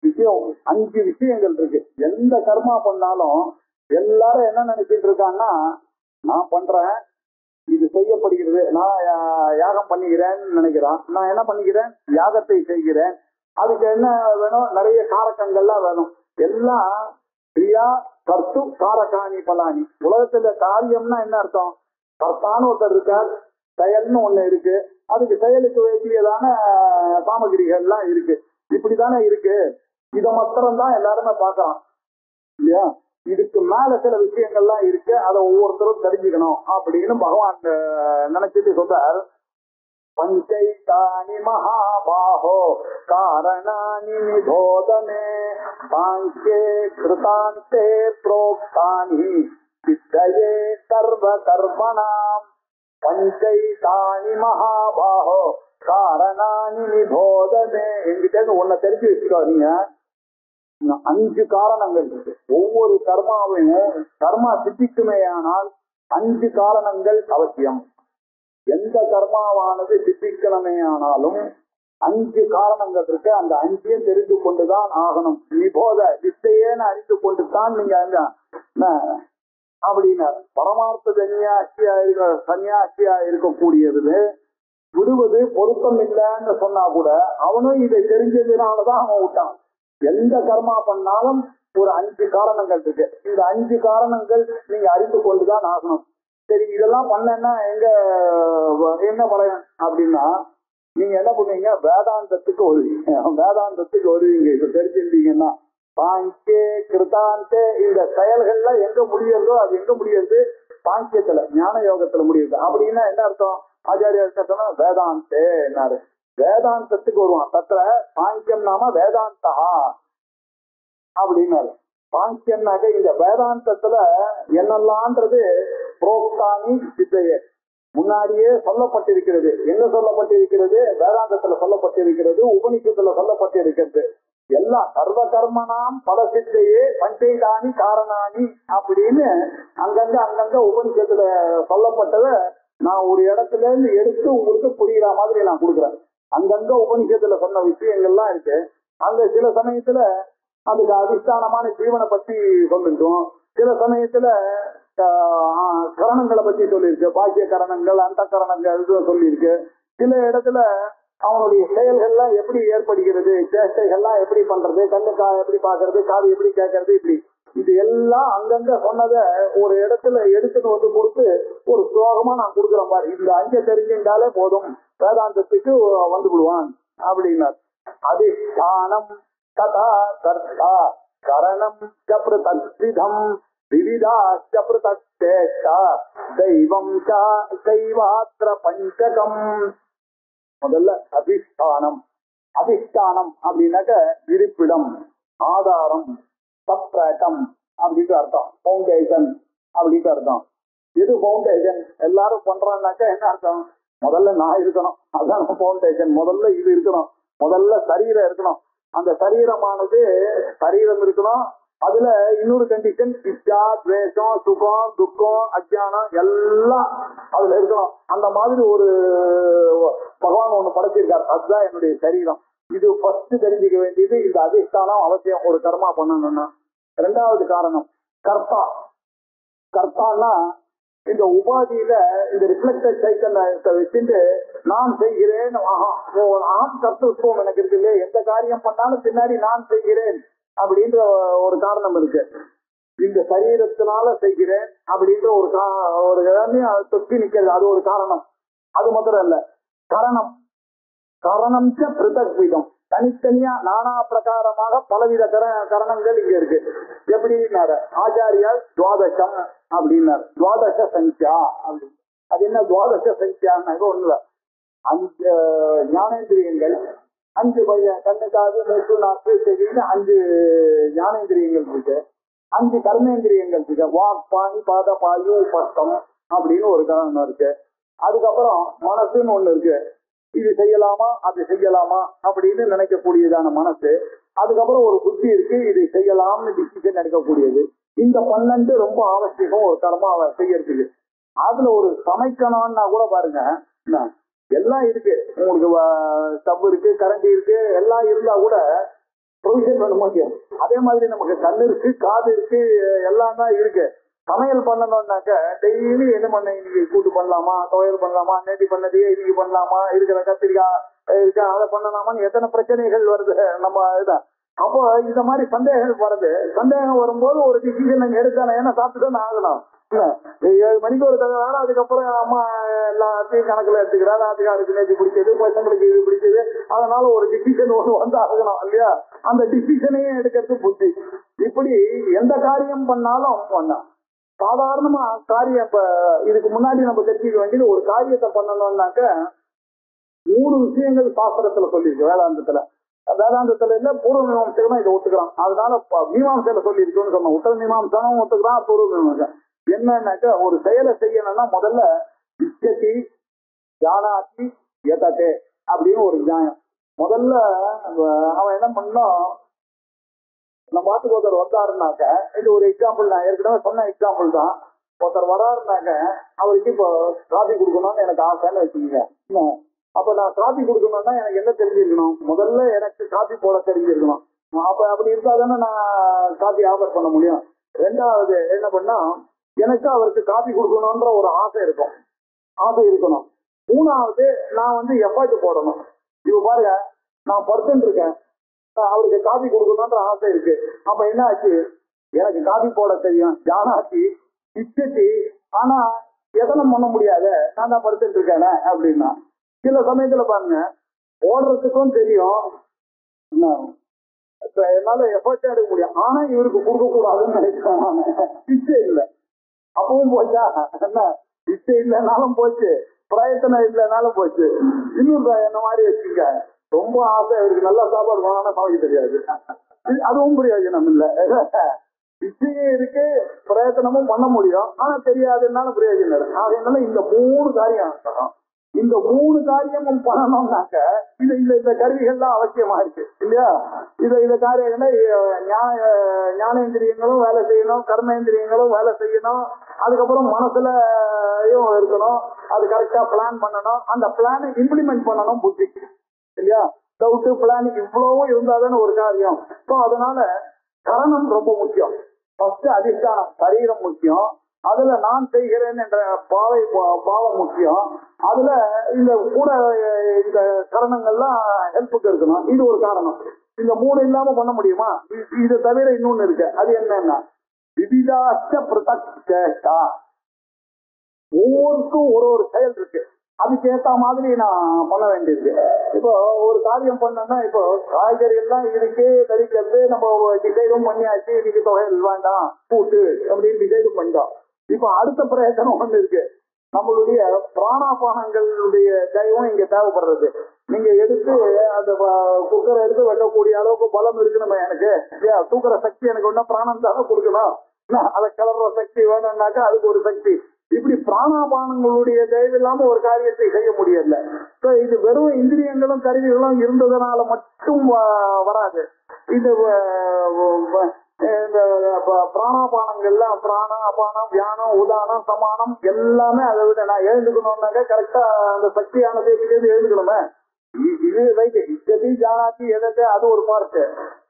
விஷயம் 5 விஷயங்கள் இருக்கு. எந்த கர்மா பண்ணாலும் எல்லாரும் என்ன நினைச்சிட்டு இருக்காங்கன்னா, நான் பண்றேன், இது செய்யப்படுகிறது, நான் யாகம் பண்ணிக்கிறேன்னு நினைக்கிறான். நான் என்ன பண்ணிக்கிறேன்? யாகத்தை செய்கிறேன். அதுக்கு என்ன வேணும்? நிறைய காரக்கங்கள்லாம் வேணும். எல்லாம் பிரியா கர்த்து காரகாணி பலானி. உலகத்துல காரியம்னா என்ன அர்த்தம்? கர்த்தான்னு ஒருத்தர் இருக்கார், செயல்னு ஒண்ணு இருக்கு, அதுக்கு செயலுக்கு வேண்டியதான சாமகிரிகள்லாம் இருக்கு. இப்படித்தானே இருக்கு. இதை மாத்திரம்தான் எல்லாருமே பார்க்கலாம் இல்லையா? இதுக்கு மேல சில விஷயங்கள்லாம் இருக்கு, அதை ஒவ்வொருத்தரும் தெரிஞ்சுக்கணும் அப்படின்னு பகவான் நினைச்சிட்டு சொல்றார். பஞ்சைதானி மகாபாஹோ காரணானி நிபோதமே சாங்கே கிருதாந்தே புரோக்தானி சித்தயே சர்வ கர்மணாம். பஞ்சைதானி மகாபாஹோ காரணானி நிபோதமே. என்கிட்ட ஒன்ன தெரிஞ்சு வச்சுக்கோ. நீங்க 5 காரணங்கள் இருக்கு. ஒவ்வொரு கர்மாவையும் கர்மா சித்திக்குமே ஆனால் 5 காரணங்கள் அவசியம். எந்த கர்மாவானது சித்திக்கணுமே ஆனாலும் 5 காரணங்கள் இருக்கு. அந்த 5ஐயும் தெரிந்து கொண்டுதான் ஆகணும். நிபோத வித்தையேன்னு அறிந்து கொண்டுதான் நீங்க அப்படின்னா பரமார்த்த சன்னியாசியா இருக்கக்கூடியது விடுவது பொருத்தம் இல்லைன்னு சொன்னா கூட அவனும் இதை தெரிஞ்சதுனாலதான் அவன் விட்டான். எந்த கர்மா பண்ணாலும் ஒரு 5 காரணங்கள் இருக்கு. இந்த 5 காரணங்கள் நீங்க அறிந்து கொண்டுதான் ஆகணும். சரி, இதெல்லாம் பண்ணா என்ன பலன் அப்படின்னா, நீங்க என்ன பண்ணுவீங்க? வேதாந்தத்துக்கு வருவீங்க. இது தெரிஞ்சுட்டீங்கன்னா சாங்கே கிருதாந்தே இந்த செயல்கள்ல எங்க முடியறதோ அது எங்க முடியறது? சாங்கியத்துல, ஞான யோகத்துல முடியுது. அப்படின்னா என்ன அர்த்தம்? ஆச்சாரிய சொன்னா வேதாந்தே என்னாரு? வேதாந்தத்துக்கு வருவான். தத்திர சாங்கியம் நாம வேதாந்தா அப்படின்னாரு. சாங்கியம்னாக்க இந்த வேதாந்தத்துல என்னெல்லாம்ன்றது புரோக்தானி சித்தையே முன்னாடியே சொல்லப்பட்டிருக்கிறது. என்ன சொல்லப்பட்டிருக்கிறது? வேதாந்தத்துல சொல்லப்பட்டிருக்கிறது, உபனிஷத்துல சொல்லப்பட்டிருக்கிறது. எல்லாம் சர்வ கர்மனாம் பல சித்தையே பஞ்சைதானி காரணானி அப்படின்னு அங்கங்க உபனிஷத்துல சொல்லப்பட்டதை நான் ஒரு இடத்துல இருந்து எடுத்து உங்களுக்கு புரியுற மாதிரி நான் கொடுக்குறேன். அங்கங்க உபனிஷத்துல சொன்ன விஷயங்கள்லாம் இருக்கு. அங்க சில சமயத்துல அதுக்கு அதிஷ்டானமான ஜீவனை பத்தி சொல்லிருக்கோம். சில சமயத்துல கரணங்களை பத்தி சொல்லியிருக்கு, பாக்கிய கரணங்கள் அந்த கரணங்கள் சொல்லியிருக்கு. சில இடத்துல அவனுடைய செயல்கள்லாம் எப்படி ஏற்படுகிறது, சேஷ்டைகள்லாம் எப்படி பண்றது, கண்ணுக்கா எப்படி பாக்குறது, காது எப்படி கேட்கறது, இப்படி இது எல்லாம் அங்கங்க சொன்னதை ஒரு இடத்துல எடுத்துட்டு கொடுத்து ஒரு ஸ்லோகமா நான் கொடுக்குறேன் பாரு. இந்த 5 தெரிஞ்சின்றாலே போதும், வேதாந்தத்துக்கு வந்து விடுவான் அப்படின்னார். அதிஷ்டானம் ததா கர்த்தா கரணம் சப்ரதம் விவிதாச்ச பிரதக்ஷேஷ்டா தெய்வம் சைவாத்ர பஞ்சகம். முதல்ல அதிஷ்டானம். அதிஷ்டானம் அப்படின்னாக்க இருப்பிடம், ஆதாரம், சப்ராட்டம் அப்படின்ட்டு அர்த்தம். பவுண்டேஷன் அப்படின்ட்டு அர்த்தம். எது பவுண்டேஷன்? எல்லாரும் பண்றான்னாக்க என்ன அர்த்தம்? முதல்ல நான் இருக்கணும், அதான் பவுண்டேஷன். முதல்ல இது இருக்கணும், முதல்ல சரீரம் இருக்கணும். அந்த சரீரமானது சரீரம் இருக்கணும், அதுல இன்னொரு கண்டிஷன் இச்சா, துவேஷம், சுகம், துக்கம், அஜ்ஞானம் எல்லாம் அதுல இருக்கணும். அந்த மாதிரி ஒரு பகவான் ஒண்ணு படைச்சிருக்காரு. அதுதான் என்னுடைய சரீரம். இது ஃபர்ஸ்ட் தெரிஞ்சுக்க வேண்டியது. இந்த அதிஷ்டானம் அவசியம் ஒரு கர்மா பண்ணணும்னா. ரெண்டாவது காரணம் கர்த்தா. கர்த்தான்னா இந்த உபாதியில இந்த ரிஃப்ளெக்டட் சைக்கிள் வச்சுட்டு நான் செய்கிறேன், ஆம் கர்த்தத்துவம் எனக்கு இருக்கு இல்லையா, எந்த காரியம் பண்ணாலும் பின்னாடி நான் செய்கிறேன் அப்படின்ற ஒரு காரணம் இருக்கு. இந்த சரீரத்தினால செய்கிறேன் அப்படின்ற ஒரு தொக்கி நிக்கிறது, அது ஒரு காரணம். அது மாத்திரம் இல்ல, கரணம். கரணம் பிருதக் விதம், தனித்தனியா நானா பிரகாரமாக பலவித கரணங்கள் இங்க இருக்கு. எப்படின்னாரு ஆச்சாரியால் துவாதசம் அப்படின்னாரு. துவாதச சங்கியா அப்படின்னு. அது என்ன துவாதச சங்கியான்னாக்க ஒண்ணுல 5 ஞானேந்திரியங்கள், 5 கண்ணு, காது, மூக்கு, நாக்கு, செவின்னு 5 ஞானேந்திரியங்கள் இருக்கு. 5 கர்மேந்திரியங்கள் இருக்கு. வாக், பாணி, பாத, பாயு, உபஸ்தம் அப்படின்னு ஒரு கரணம் இருக்கு. அதுக்கப்புறம் மனசுன்னு ஒண்ணு இருக்கு. இது செய்யலாமா அது செய்யலாமா அப்படின்னு நினைக்கக்கூடியதான மனசு. அதுக்கப்புறம் ஒரு புத்தி இருக்கு, இது செய்யலாம்னு டிசிஷன் எடுக்கக்கூடியது. இந்த 12 ரொம்ப அவசியம் ஒரு கர்மாவை செய்யறதுக்கு. அதுல ஒரு சமைக்கணும்னா கூட பாருங்க, எல்லாம் இருக்கு உங்களுக்கு, ஸ்டவ் இருக்கு, கரண்டி இருக்கு, எல்லாம் இருந்தா கூட ப்ரொவிஷன் வேணுமா? அதே மாதிரி நமக்கு கண் இருக்கு, காது இருக்கு, எல்லாம் தான் இருக்கு. சமையல் பண்ணணும்னாக்க டெய்லி என்ன பண்ண, இன்னைக்கு கூட்டு பண்ணலாமா, துவையல் பண்ணலாமா, நேற்று பண்ணதையே இன்னைக்கு பண்ணலாமா, இருக்கிற கத்திரிக்காய் இருக்கு அதை பண்ணலாமான்னு எத்தனை பிரச்சனைகள் வருது நம்ம இதான். அப்போ இந்த மாதிரி சந்தேகங்கள் வருது. சந்தேகம் வரும்போது ஒரு டிசிஷன் நாங்க எடுத்தானே, ஏன்னா சாப்பிட்டு தான் ஆகணும். 7 மணிக்கு ஒரு தகவல், அதுக்கப்புறம் அம்மா எல்லாத்தையும் கணக்குல எடுத்துக்கிறாரு. ஆத்துக்காருக்கு நேற்று பிடிச்சது, பசங்களுக்கு இது பிடிச்சது, அதனால ஒரு டிசிஷன் ஒன்று வந்து ஆகணும் இல்லையா? அந்த டிசிஷனையும் எடுக்கிறது புத்தி. இப்படி எந்த காரியம் பண்ணாலும் பண்ண சாதாரணமா காரியம். இப்ப இதுக்கு முன்னாடி நம்ம தெரிஞ்சுக்க வேண்டியது, ஒரு காரியத்தை பண்ணணும்னாக்க 3 விஷயங்கள் சாஸ்திரத்துல சொல்லியிருக்கு. வேதாந்தத்துல இல்ல, பூர்வ மீமாம்சைதான் இதை ஒத்துக்கிறான். அதனால மீமாம்சையில சொல்லியிருக்குன்னு சொன்னோம். உத்தர மீமாம்சானும் ஒத்துக்கிறான், பூர்வ மீமாம்சை. என்னன்னாக்க ஒரு செயலை செய்யணும்னா முதல்ல இச்சதி ஜானாதி எதே அப்படின்னு ஒரு நியாயம். முதல்ல அவன் என்ன பண்ணோம், நம்ம பாட்டுக்கு ஒருத்தர் வந்தாருனாக்க, இது ஒரு எக்ஸாம்பிள், நான் ஏற்கனவே சொன்ன எக்ஸாம்பிள் தான். ஒருத்தர் வராருனாக்க அவருக்கு இப்போ காபி கொடுக்கணும்னு எனக்கு ஆசைன்னு வச்சுக்கோங்க. அப்ப நான் காபி கொடுக்கணும்னா எனக்கு என்ன தெரிஞ்சிருக்கணும்? முதல்ல எனக்கு காபி போட தெரிஞ்சிருக்கணும். அப்ப அப்படி இருந்தா தானே நான் காபி ஆஃபர் பண்ண முடியும். ரெண்டாவது என்ன பண்ணா, எனக்கு அவருக்கு காபி கொடுக்கணும்ன்ற ஒரு ஆசை இருக்கணும். மூணாவது நான் வந்து எஃபர்ட் போடணும். இப்ப பாருங்க, நான் பர்சன்ட் இருக்கேன், அவருக்கு காபி கொடுக்கணும்ன்ற ஆசை இருக்கு. அப்ப என்ன ஆச்சு, எனக்கு காபி போட தெரியும், ஜானாச்சி இச்சத்தி, ஆனா எதனும் பண்ண முடியாத, நான் தான் படுத்துட்டு இருக்கேன் அப்படின்னா. சில சமயத்துல பாருங்க, ஓடுறதுக்கும் தெரியும், என்னால எஃபர்ட் எடுக்க முடியும், ஆனா இவருக்கு கொடுக்க கூடாதுன்னு நினைக்கிறேன். இச்சை இல்லை, அப்பவும் போச்சா என்ன? இச்சை இல்லைனாலும் போச்சு, பிரயத்தனம் இல்லைனாலும் போச்சு. இன்னும் என்ன மாதிரி வச்சுங்க, ரொம்ப ஆசை இவருக்கு நல்லா சாப்பாடு போனா சமைக்க தெரியாது, அதுவும் பிரயோஜனம் இல்லை. இச்சையும் இருக்கு, பிரயத்தனமும் பண்ண முடியும், ஆனா தெரியாதுன்னாலும் பிரயோஜனம் இல்லை. அதனால இந்த 3 காரியம், இந்த 3 காரியமும் பண்ணணும்னாக்க இந்த கருவிகள்லாம் அவசியமா இருக்கு இல்லையா? இத காரியங்களை ஞானேந்திரியங்களும் வேலை செய்யணும், கர்மேந்திரியங்களும் வேலை செய்யணும். அதுக்கப்புறம் மனசுலயும் இருக்கணும், அது கரெக்டா பிளான் பண்ணணும், அந்த பிளானை இம்ப்ளிமெண்ட் பண்ணணும் புத்தி இல்லையா? டவுட்டு பிளான் இவ்வளவும் இருந்தாதானே ஒரு காரியம். ஸோ அதனால கரணம் ரொம்ப முக்கியம். ஃபர்ஸ்ட் அதிஷ்டானம் சரீரம் முக்கியம், அதுல நான் செய்கிறேன் என்ற பாவம் முக்கியம். அதுல இந்த கூட இந்த கரணங்கள்லாம் ஹெல்ப்புக்கு இருக்கணும். இது ஒரு காரணம். இந்த 3 இல்லாம பண்ண முடியுமா? இதை தவிர இன்னொன்னு இருக்கு. அது என்னன்னா விவிதாச்ச பிரதக் சேஷ்டா. ஒவ்வொருக்கும் ஒரு செயல் இருக்கு, அதுக்கு ஏத்த மாதிரி நான் பண்ண வேண்டியிருக்கு. இப்போ ஒரு காரியம் பண்ணோம்னா, இப்போ காய்கறி எல்லாம் இருக்கு, தரிக்கிறது நம்ம டிசைடும் பண்ணியாச்சு, இன்னைக்கு தொகையில் வேண்டாம் கூட்டு அப்படின்னு டிசைடும் பண்ணிட்டோம். இப்ப அடுத்த பிரயத்தனம் ஒண்ணு இருக்கு, நம்மளுடைய பிராணாபானங்களுடைய தயவும் இங்க தேவைப்படுறது. நீங்க எடுத்து அந்த குக்கரை எடுத்து வெட்டக்கூடிய அளவுக்கு பலம் இருக்கு நம்ம எனக்கு, தூக்குற சக்தி எனக்கு ஒண்ணா பிராணம் தானே கொடுக்கணும், அதை கிளற சக்தி வேணும்னாக்கா அதுக்கு ஒரு சக்தி. இப்படி பிராணாபானங்களுடைய தயவு இல்லாம ஒரு காரியத்தை செய்ய முடியல. இது வெறும் இந்திரியங்களும் கருவிகளும் இருந்ததுனால மட்டும் வராது. இந்த பிராணாபானங்கள்ல பிராணம் அபானம் வியானம் உதானம் சமானம் எல்லாமே அதை விட நான் எழுந்துக்கணும்னாக்க கரெக்டா அந்த சக்தியானது எழுந்துக்கணுமே. இது ரைட்டு, இஷ்டத்தி ஜானாத்தி எதத்தை அது ஒரு பார்ட்டு.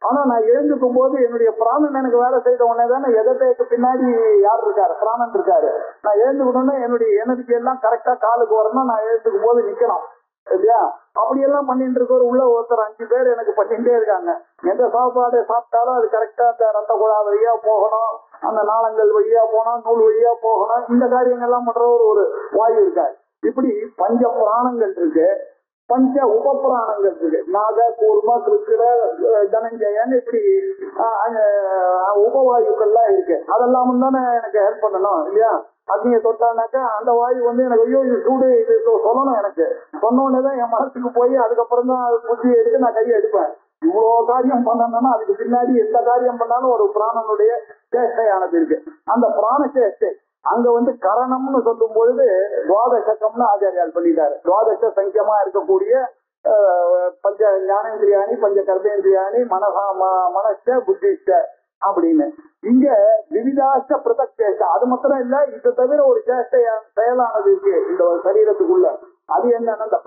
ஆனா நான் எழுந்துக்கும் போது என்னுடைய பிராணன் எனக்கு வேலை செய்த உடனே தானே எதத்தைக்கு பின்னாடி யார் இருக்காரு, பிராணன் இருக்காரு. நான் எழுந்துக்கணும்னா என்னுடைய எனர்ஜி எல்லாம் கரெக்டா காலுக்கு வரணும், நான் எழுந்துக்கும் போது நிக்கணும் இல்லையா. அப்படியெல்லாம் பண்ணிட்டு இருக்க உள்ள ஒருத்தர் 5 பேர் எனக்கு பண்ணிட்டே இருக்காங்க. எந்த சாப்பாடு சாப்பிட்டாலும் அது கரெக்டா அந்த ரத்த குழா வழியா போகணும், அந்த நாளங்கள் வழியா போகணும், நூல் வழியா போகணும், இந்த காரியங்கள்லாம் பண்ற ஒரு வாயு இருக்காரு. இப்படி பஞ்ச பிராணங்கள் இருக்கு, பஞ்ச உபபிராணங்கள் இருக்கு. நாக கூர்ம கிருக்கிர தனஞ்சயன் இப்படி உபவாயுக்கள்லாம் இருக்கு. அதெல்லாம் தானே எனக்கு ஹெல்ப் பண்ணணும் இல்லையா. அக்னியை தொட்டானாக்கா அந்த வாயு எனக்கு ஐயோ இது சூடு இது சொல்லணும். எனக்கு சொன்னோடனேதான் என் மனசுக்கு போய் அதுக்கப்புறம் தான் புத்தி எடுத்து நான் கையை எடுப்பேன். இவ்வளவு காரியம் பண்ணணும்னா அதுக்கு பின்னாடி எந்த காரியம் பண்ணாலும் ஒரு பிராணனுடைய சேஷ்டையானது இருக்கு. அந்த பிராண சேஷ்டை அங்க கரணம்னு சொல்லும் பொழுது துவாதசகம்னு ஆச்சாரியால் பண்ணிட்டாரு. துவாதச சங்கியமா இருக்கக்கூடிய பஞ்ச ஞானேந்திரியாணி பஞ்ச கர்மேந்திரியாணி மனச புத்திஷ்ட அப்படின்னு. இங்க விவிதாச பிரதக் சேஷ்டை அது மாத்திரம் இல்ல, இது தவிர ஒரு சேஷ்டைய செயலானது இருக்கு இந்த சரீரத்துக்குள்ள. அது என்னன்னா இந்த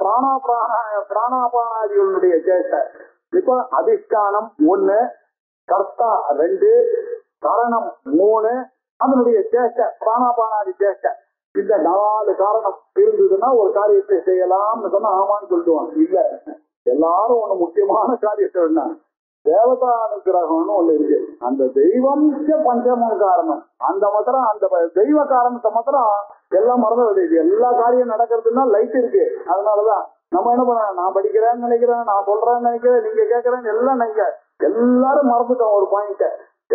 பிராணாபானாதிகளுடைய சேஷ்டை. இப்ப அதிஷ்டானம் 1, கர்த்தா 2, கரணம் 3, அதனுடைய சேஷ்டை பிராணாபானாதி சேஷ்டை. இந்த 4 காரணம் இருந்ததுன்னா ஒரு காரியத்தை செய்யலாம்னு சொன்னா ஆமான்னு சொல்லிடுவாங்க. இல்ல, எல்லாரும் ஒண்ணு முக்கியமான காரியத்தை என்ன, தேவதா அனுகிரகம்னு ஒண்ணு இருக்கு. அந்த தெய்வம் பஞ்சம காரணம். அந்த மாத்திரம் அந்த தெய்வ காரணத்தை மாத்திரம் எல்லாம் மறந்து விடுது. எல்லா காரியம் நடக்கிறதுனா லைட் இருக்கு. அதனாலதான் நம்ம என்ன பண்ண, நான் படிக்கிறேன்னு நினைக்கிறேன், நான் சொல்றேன்னு நினைக்கிறேன், நீங்க கேட்கறேன்னு எல்லாம் நினைக்க எல்லாரும் மறந்துட்டோம் ஒரு பாயிண்ட.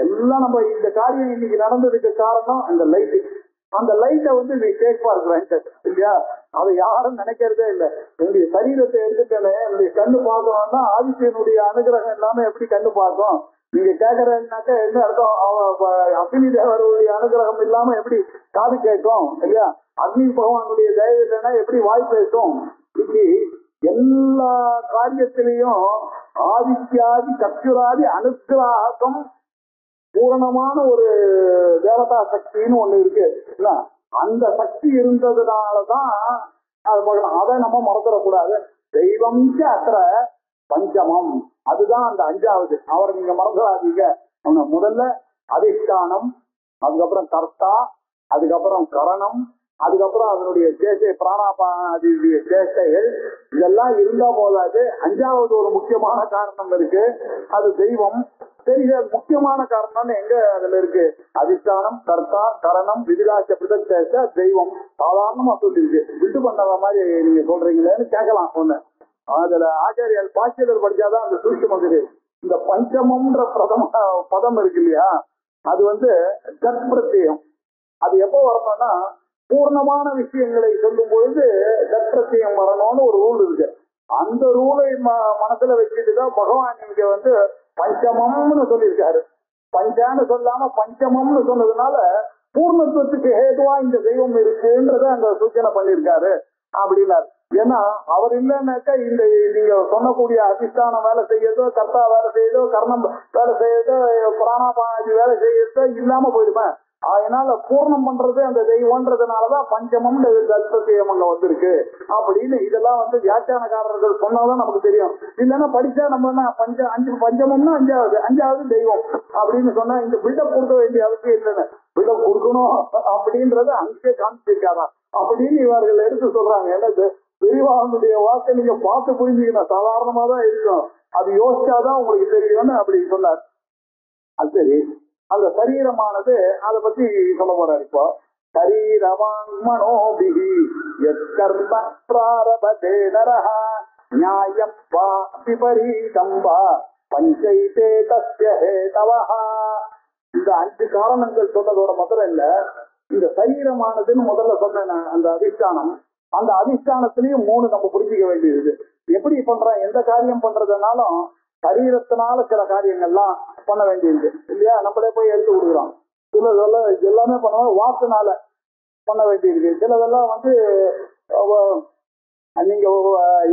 எல்லாம் நம்ம இந்த காரியம் இன்னைக்கு நடந்ததுக்கு காரணம் அந்த லைட்டு. அந்த லைட்டை இல்லையா, அதை யாரும் நினைக்கிறதே இல்லை. என்னுடைய சரீரத்தை எடுத்துட்டேன்னு என்னுடைய கண்ணு பார்க்கணும்னா ஆதித்யனுடைய அனுகிரகம் இல்லாம எப்படி கண்ணு பார்க்கும்? நீங்க கேட்கறதுனாக்க என்ன அர்த்தம், அக்னி தேவருடைய அனுகிரகம் இல்லாம எப்படி காது கேட்கும் இல்லையா, அக்னி பகவானுடைய தயவு இல்லைன்னா எப்படி வாய் பேசும்? இப்படி எல்லா காரியத்திலையும் ஆதித்யாதி சக்திராதி அனுகிரகம் பூரணமான ஒரு தேவதா சக்தின்னு ஒண்ணு இருக்கு. அந்த சக்தி இருந்ததுனாலதான் அது பார்க்கலாம். அதை நம்ம மறந்துடக்கூடாது. தெய்வம் அத்திர பஞ்சமம், அதுதான் அந்த 5வது. அவரை நீங்க மறந்துடாதீங்க. முதல்ல அதிஷ்டானம், அதுக்கப்புறம் கர்த்தா, அதுக்கப்புறம் கரணம், அதுக்கப்புறம் அதனுடைய சேஷை பிராணாபானாதியுடைய சேஷ்டைகள். இதெல்லாம் இருந்தா போதாது. 5வது ஒரு முக்கியமான காரணம் இருக்கு, அது தெய்வம். சரி, முக்கியமான காரணம்னு எங்க அதுல இருக்கு? அதிஷ்டானம், கர்த்தா, கரணம், விதிலாச பிரதக் சேஷ்டை, தெய்வம். சாதாரணமா சொல்லிருக்கு, விட்டு பண்ணத மாதிரி நீங்க சொல்றீங்களேன்னு கேட்கலாம். ஒண்ணு அதுல ஆச்சாரியால் பாஷ்யத்தில் படிச்சாதான் அந்த சூட்சுமம் இருக்கு. இந்த பஞ்சமம்ன்ற பதம் இருக்கு இல்லையா, அது தற்பிரத்தியம். அது எப்போ வரணும்னா பூர்ணமான விஷயங்களை சொல்லும் பொழுது தற்பிரத்தியம் வரணும்னு ஒரு ரூல் இருக்கு. அந்த ரூலை மனசுல வச்சுட்டுதான் பகவான் இங்க பஞ்சமம்னு சொல்லியிருக்காரு. பஞ்சான்னு சொல்லாம பஞ்சமம்னு சொன்னதுனால பூர்ணத்துவத்துக்கு ஹேதுவா இந்த தெய்வம் இருக்குன்றத அங்க சூச்சனை பண்ணிருக்காரு அப்படின்னாரு. ஏன்னா அவர் இல்லைன்னாக்கா இந்த நீங்க சொன்னக்கூடிய அதிஷ்டானம் வேலை செய்யறதோ, கர்த்தா வேலை செய்யறதோ, கர்ணம் வேலை செய்யறதோ, பிராணாபானாதி வேலை செய்யறதோ இல்லாம போயிடுமே. அதனால பூர்ணம் பண்றது அந்த தெய்வம்ன்றதுனாலதான் பஞ்சமம் தத்பிரத்தியம் அங்க வந்திருக்கு அப்படின்னு. இதெல்லாம் வியாக்கியானக்காரர்கள் சொன்னாதான் நமக்கு தெரியும். இல்லைன்னா படிச்சா நம்ம பஞ்சமம்னா 5வது தெய்வம் அப்படின்னு சொன்னா இந்த பில்டப் கொடுக்க வேண்டிய அவசியம் இல்லைன்னு, பில்டப் கொடுக்கணும் அப்படின்றத அங்கே காமிச்சிருக்காரா அப்படின்னு இவர்கள் எடுத்து சொல்றாங்க. என்னது பெரியவானுடைய வாக்கை நீங்க பார்த்து புரிஞ்சுக்கணும். சாதாரணமா தான் இருக்கும், அது யோசிச்சாதான் உங்களுக்கு தெரியும்னு அப்படி சொன்னார். அது சரி, அந்த சரீரமானது அதை பத்தி சொல்ல போறாரு. இப்போ சரீரவாங் மனோபிஹி யத்கர்ம பிராரபதே நரஹ நியாயம் வா விபரீதம் வா பஞ்சைதே தஸ்ய ஹேதவஹ. இந்த 5 காரணங்கள் சொன்னதோட மாத்திரம் இல்ல, இந்த சரீரமானதுன்னு முதல்ல சொன்ன அந்த அதிஷ்டானம், அந்த அதிஷ்டானத்திலையும் 3 நம்ம புரிஞ்சுக்க வேண்டியது. எப்படி பண்றோம், எந்த காரியம் பண்றதுனாலும் சரீரத்தினால சில காரியங்கள்லாம் பண்ண வேண்டியிருக்கு இல்லையா. நம்மளே போய் எடுத்து கொடுக்குறோம். சிலதெல்லாம் எல்லாமே பண்ணுவோம் வாக்குனால பண்ண வேண்டியிருக்கு. சிலதெல்லாம் நீங்க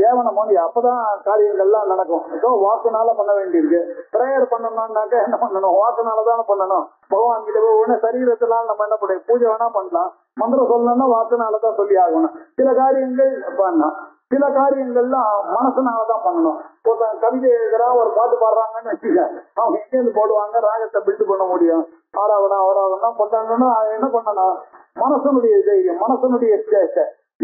ஏவனம் பண்ணி அப்பதான் காரியங்கள்லாம் நடக்கும். ஏதோ வாக்குனால பண்ண வேண்டியிருக்கு. பிரேயர் பண்ணணும்னாக்க என்ன பண்ணணும்? வாக்குனாலதானே பண்ணணும். பகவான் கிட்ட ஒண்ணு சரீரத்தினால நம்ம என்ன பண்ண பூஜை வேணா பண்ணலாம். மந்திரம் சொல்லணும்னா வாக்குனாலதான் சொல்லி ஆகணும். சில காரியங்கள் பண்ணலாம், சில காரியங்கள்லாம் மனசுனாலதான் பண்ணணும். ஒருத்தன் கவிதை எழுதுறான், ஒரு பாட்டு பாடுறாங்கன்னு வச்சுக்க, அவங்க எங்கேருந்து போடுவாங்க? ராகத்தை பில்டு பண்ண முடியும். ஆறாவதா பண்ணணும்னா என்ன பண்ணணும்? மனசனுடைய தைரியம், மனசனுடைய சேஷ.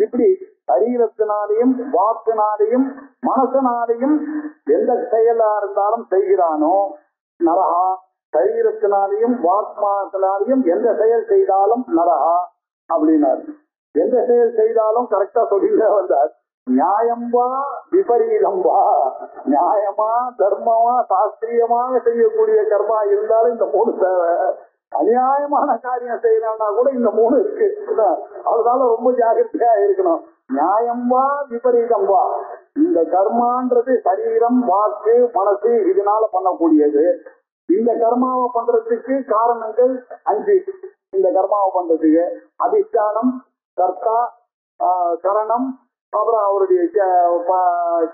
இப்படி சரீரத்தினாலையும் வாக்கினாலையும் மனசனாலையும் எந்த செயலா இருந்தாலும் செய்கிறானோ நரகா. சரீரத்தினாலையும் வாக்மாத்தினாலையும் எந்த செயல் செய்தாலும் நரகா அப்படின்னாரு. எந்த செயல் செய்தாலும் கரெக்டா சொல்லிட்டு வந்தார். நியாயம்பா விபரீதம்பா, நியாயமா தர்மமா சாஸ்திரியமாக செய்யக்கூடிய கர்மா இருந்தாலும் இந்த மூணு தேவை. அநியாயமான காரியம் செய்யறான்னா கூட இந்த மூணு இருக்கு. அதனால ரொம்ப ஜாகிரதையா இருக்கணும். நியாயம்பா விபரீதம்பா, இந்த கர்மான்றது சரீரம் வாக்கு மனசு இதனால பண்ணக்கூடியது. இந்த கர்மாவை பண்றதுக்கு காரணங்கள் 5. இந்த கர்மாவை பண்றதுக்கு அதிஷ்டானம், கர்த்தா, கரணம், அப்புறம் அவருடைய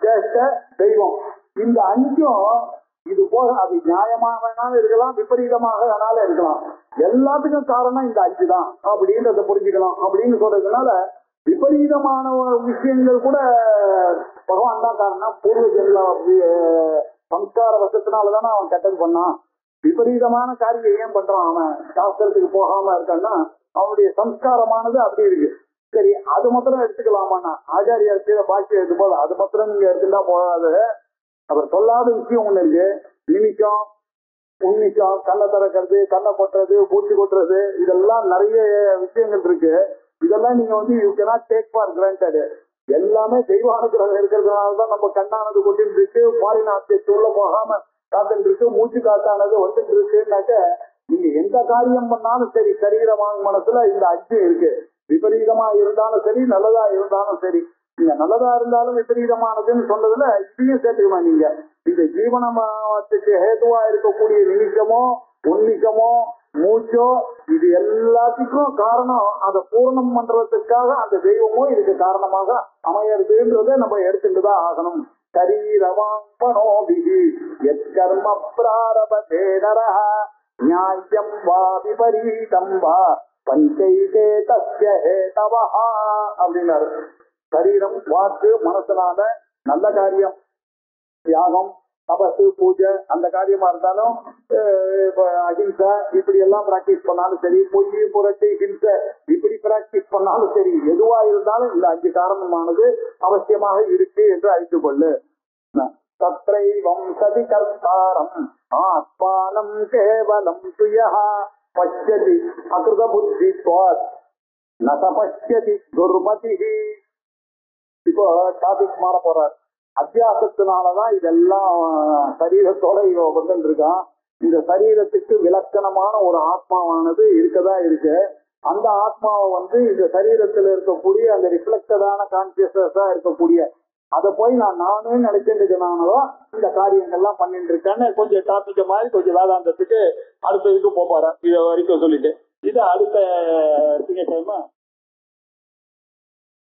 சேஷ்ட, தெய்வம். இந்த 5ம் இது போக அது நியாயமாக வேணாலும் இருக்கலாம், விபரீதமாக வேணாலும் இருக்கலாம். எல்லாத்துக்கும் காரணம் இந்த 5 தான் அப்படின்றத புரிஞ்சுக்கலாம். அப்படின்னு சொல்றதுனால விபரீதமான விஷயங்கள் கூட பகவான் தான் காரணம். பூர்வ ஜென்ம சம்ஸ்கார வசத்தினாலதானே அவன் கெட்டது பண்ணான். விபரீதமான காரியம் ஏன் பண்றான்? அவன் சாஸ்திரத்துக்கு போகாம இருக்கான்னா அவனுடைய சம்ஸ்காரமானது அப்படி இருக்கு. சரி, அது மாத்திரம் எடுத்துக்கலாமாண்ணா? ஆச்சாரியார் கீழே பாக்கி எடுத்து போல அது மாத்திரம் நீங்க எடுத்துட்டா போகாது. அவர் சொல்லாத விஷயம் ஒண்ணு இருக்கு. நிமிஷம், உன்னிஷம், கண்ணை திறக்கிறது, கண்ணை கொட்டுறது, பூச்சி கொட்டுறது, இதெல்லாம் நிறைய விஷயங்கள் இருக்கு. இதெல்லாம் நீங்க you cannot take for granted. எல்லாமே தெய்வ அனுகிரகம் இருக்கிறதுனாலதான் நம்ம கண்ணானது கொட்டிட்டு இருக்கு, ஃபாரின் ஆப்ஜெக்ட் உள்ள போகாம காத்துட்டு இருக்கு, மூச்சு காத்தானது வந்துட்டு இருக்குன்னாக்க நீங்க எந்த காரியம் பண்ணாலும் சரி சரீரமாக மனசுல இந்த 5 இருக்கு. விபரீதமா இருந்தாலும் சரி, நல்லதா இருந்தாலும் சரி. நீங்க நல்லதா இருந்தாலும் விபரீதமானதுன்னு சொன்னதுல இதையும் சேர்த்துக்கணும். நீங்க இந்த ஜீவனத்துக்கு ஹேதுவா இருக்கக்கூடிய நிமிஷமோ உன்னிஷமோ மூச்சோ இது எல்லாத்துக்கும் காரணம் அதை பூர்ணம் பண்றதுக்காக அந்த தெய்வமும் இதுக்கு காரணமாக அமையறதுன்றத நம்ம எடுத்துட்டுதான் ஆகணும். சரீரவாங்கனோபிஹி யத்கர்ம பிராரபதே நரஹ நியாயம் வா விபரீதம் வா பஞ்சைதே தஸ்ய ஹேதவஹ அப்படின்னாரு. சரீரம் வாக்கு மனசனால நல்ல காரியம், தியாகம், தபசு, பூஜை அந்த காரியமா இருந்தாலும், அஹிம்சை இப்படி எல்லாம் பிராக்டிஸ் பண்ணாலும் சரி, பொய் புரட்டு ஹிம்சை இப்படி பிராக்டிஸ் பண்ணாலும் சரி, எதுவா இருந்தாலும் இந்த 5 காரணமானது அவசியமாக இருக்கு என்று அறிந்து கொள்ளு. தத்ரைவம் சதி கர்த்தாரம் ஆத்மானம் கேவலம் சுயஹ பஷ்யதி அகிருத புத்தித்வாத் நச பஷ்யதி துர்மதிஹி. இப்போ டாபிக் மாற போறார். அத்தியாசத்தினாலதான் இதெல்லாம் சரீரத்தோட இவன் வந்து இருக்கான். இந்த சரீரத்துக்கு விலக்கணமான ஒரு ஆத்மாவானது இருக்கதா இருக்கு. அந்த ஆத்மாவை இந்த சரீரத்துல இருக்கக்கூடிய அந்த ரிஃப்ளெக்டடான கான்சியஸா இருக்கக்கூடிய அதை போய் நானே நினைச்சிட்டு இருக்கனாலோ இந்த காரியங்கள்லாம் பண்ணிட்டு இருக்கேன்னு கொஞ்சம் டாபிக் மாதிரி கொஞ்சம் வேதாந்தத்துக்கு அடுத்ததுக்கு போறார். இதை வரைக்கும் சொல்லிட்டு இதை அடுத்த